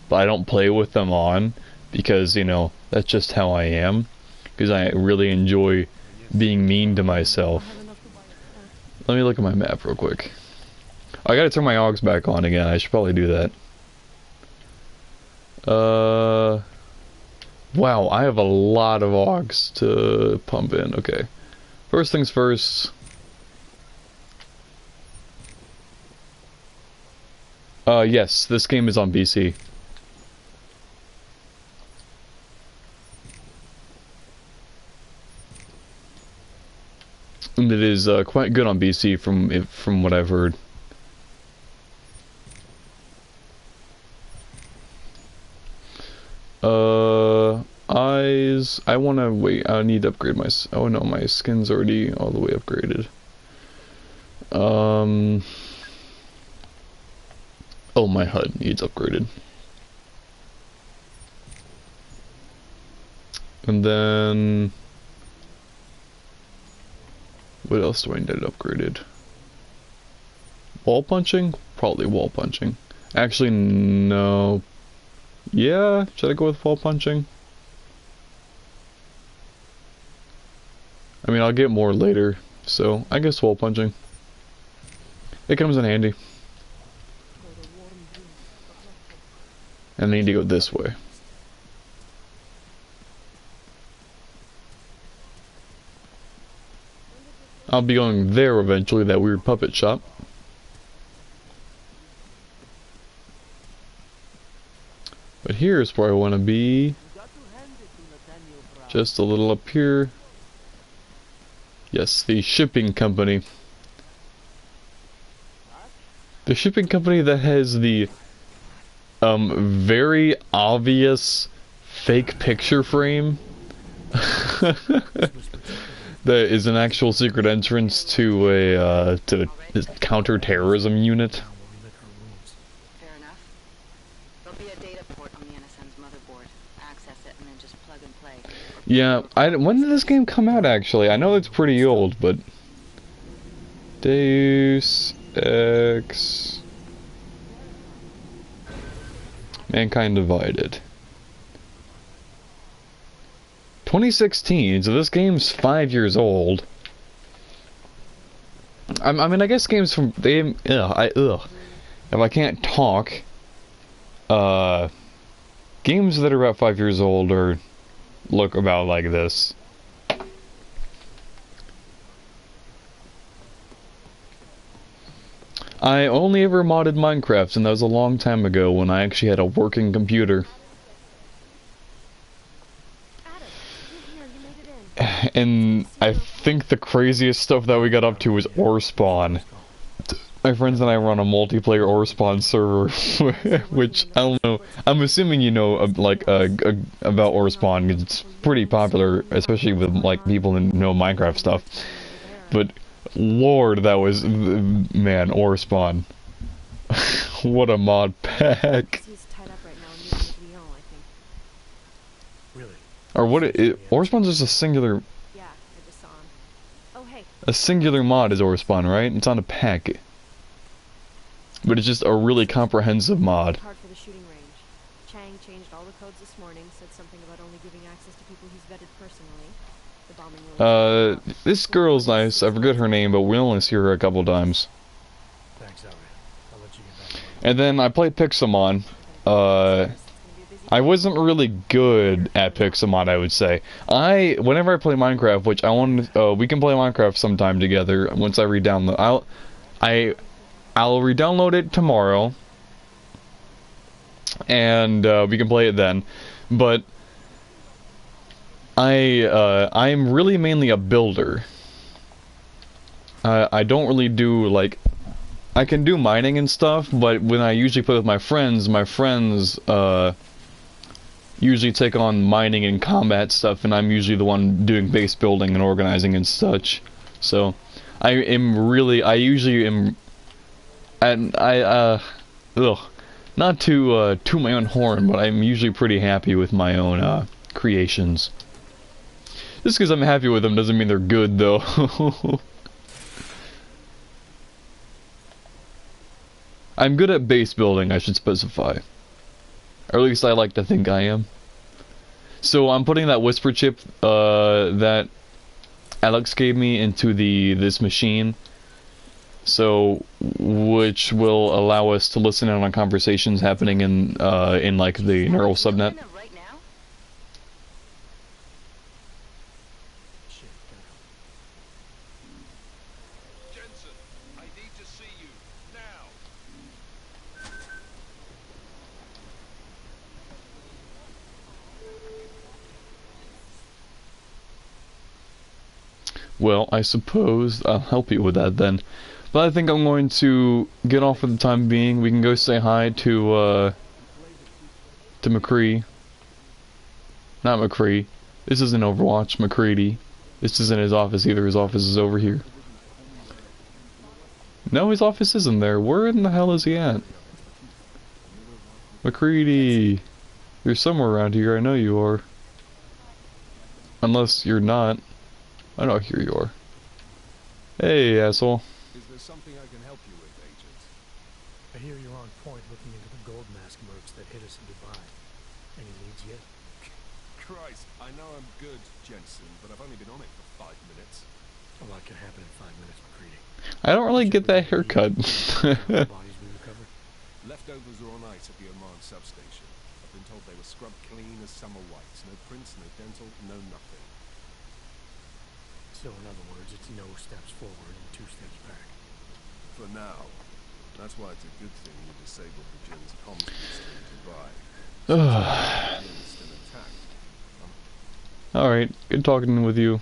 but I don't play with them on, because, you know, that's just how I am, because I really enjoy being mean to myself. Let me look at my map real quick. I gotta turn my AUGs back on again, I should probably do that. Wow, I have a lot of AUGs to pump in, okay. First things first. Yes, this game is on PC. And it is quite good on PC from what I've heard. Eyes. I wanna wait. I need to upgrade my. Oh no, my skin's already all the way upgraded. Oh, my HUD needs upgraded. And then... what else do I need upgraded? Wall punching? Probably wall punching. Actually, no. Yeah, should I go with wall punching? I mean, I'll get more later, so I guess wall punching. It comes in handy. And I need to go this way. I'll be going there eventually, that weird puppet shop. But here's where I want to be. Just a little up here. Yes, the shipping company. The shipping company that has the very obvious fake picture frame that is an actual secret entrance to a counter-terrorism unit.
Fair enough. There'll be a data port on the NSM's motherboard. Access it and then just plug and play.
Yeah, when did this game come out actually? I know it's pretty old, but Deus Ex Mankind Divided. 2016, so this game's 5 years old. I mean, I guess games from if I can't talk, games that are about 5 years old look about like this. I only ever modded Minecraft, and that was a long time ago when I actually had a working computer. And I think the craziest stuff that we got up to was ore spawn. My friends and I were on a multiplayer ore spawn server, which, I don't know, I'm assuming you know, like, about ore spawn, 'cause it's pretty popular, especially with, like, people who know Minecraft stuff. But, Lord, that was, man, ore spawn. What a mod pack. Or what ore spawn's just a singular...
Yeah, I just saw him. Oh, hey.
A singular mod is ore spawn, right? It's on a pack. But it's just a really comprehensive mod.
Hard for the shooting range. Chang changed all the codes this morning, said something about only giving access to people he's vetted personally. The bombing really
this girl's nice. I forget her name, but we only see her a couple times.
Thanks, Elliot. I'll let you get back.
And then I played Pixelmon. I wasn't really good at Pixelmon, I would say. Whenever I play Minecraft, which I want, we can play Minecraft sometime together once I re-download. I'll re-download it tomorrow, and we can play it then. But I'm really mainly a builder. I don't really do, like, I can do mining and stuff, but when I usually play with my friends usually take on mining and combat stuff, and I'm usually the one doing base building and organizing and such. So, I usually am, and not to toot my own horn, but I'm usually pretty happy with my own creations. Just because I'm happy with them doesn't mean they're good, though. I'm good at base building, I should specify. Or at least I like to think I am. So I'm putting that whisper chip that Alex gave me into this machine. So, which will allow us to listen in on conversations happening in like the neural subnet.
Right now?
Shit, gotta go.
Jensen, I need to see you now.
Well, I suppose I'll help you with that then. But I think I'm going to get off for the time being. We can go say hi to McCree. Not McCree. This isn't Overwatch, McCready. This isn't his office either. His office is over here. No, his office isn't there. Where in the hell is he at? McCready. You're somewhere around here. I know you are. Unless you're not. I know, here you are. Hey, asshole.
Is there something I can help you with, Agent?
I hear you're on point looking into the gold mask mercs that hit us in Dubai. Any leads yet?
Christ, I know I'm good, Jensen, but I've only been on it for 5 minutes.
A lot can happen in 5 minutes, McCready.
I don't really get that haircut.
Bodies we recovered?
Leftovers are on ice at the Oman substation. I've been told they were scrubbed clean as summer whites. No prints, no dental, no nothing.
So in other words, it's no steps forward and 2 steps back.
For now. That's why it's a good thing you disabled the Jin's comms booster in Dubai. The Jin's still intact.
Alright, good talking with you.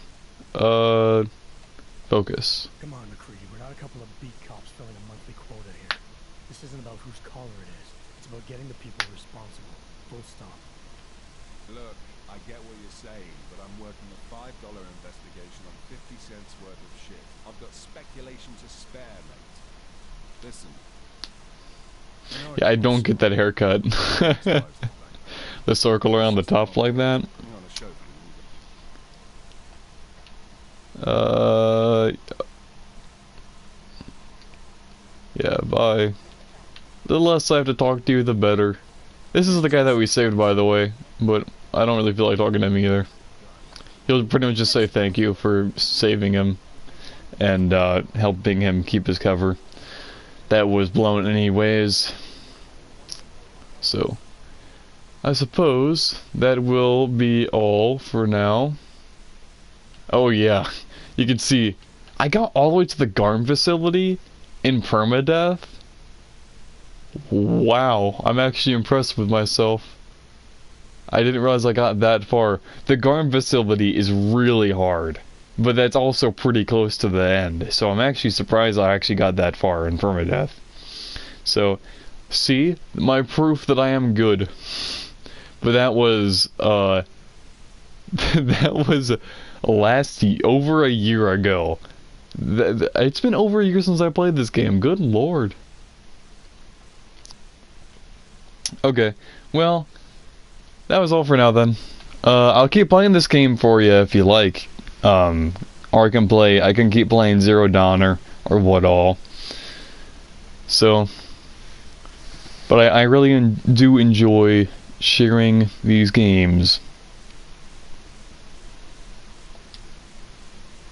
Focus.
Come on, McCready. We're not a couple of beat cops filling a monthly quota here. This isn't about whose collar it is. It's about getting the people responsible. Full stop.
Look, I get what you're saying, but I'm working a $5 investigation on 50 cents worth of shit. I've got speculation to spare, mate. Listen.
Yeah, I don't get that haircut. The circle around the top like that.
Putting on a show for you.
Yeah, bye. The less I have to talk to you, the better. This is the guy that we saved, by the way, but I don't really feel like talking to him either. He'll pretty much just say thank you for saving him and helping him keep his cover. That was blown anyways. So, I suppose that will be all for now. Oh yeah, you can see, I got all the way to the GARM facility in permadeath. Wow, I'm actually impressed with myself. I didn't realize I got that far. The GARM facility is really hard, but that's also pretty close to the end. So I'm actually surprised I actually got that far in permadeath. So, see, my proof that I am good. But that was that was over a year ago. It's been over a year since I played this game. Good lord. Okay, well, that was all for now then. I'll keep playing this game for you if you like. Or I can keep playing Zero Dawn or what all. So, but I really do enjoy sharing these games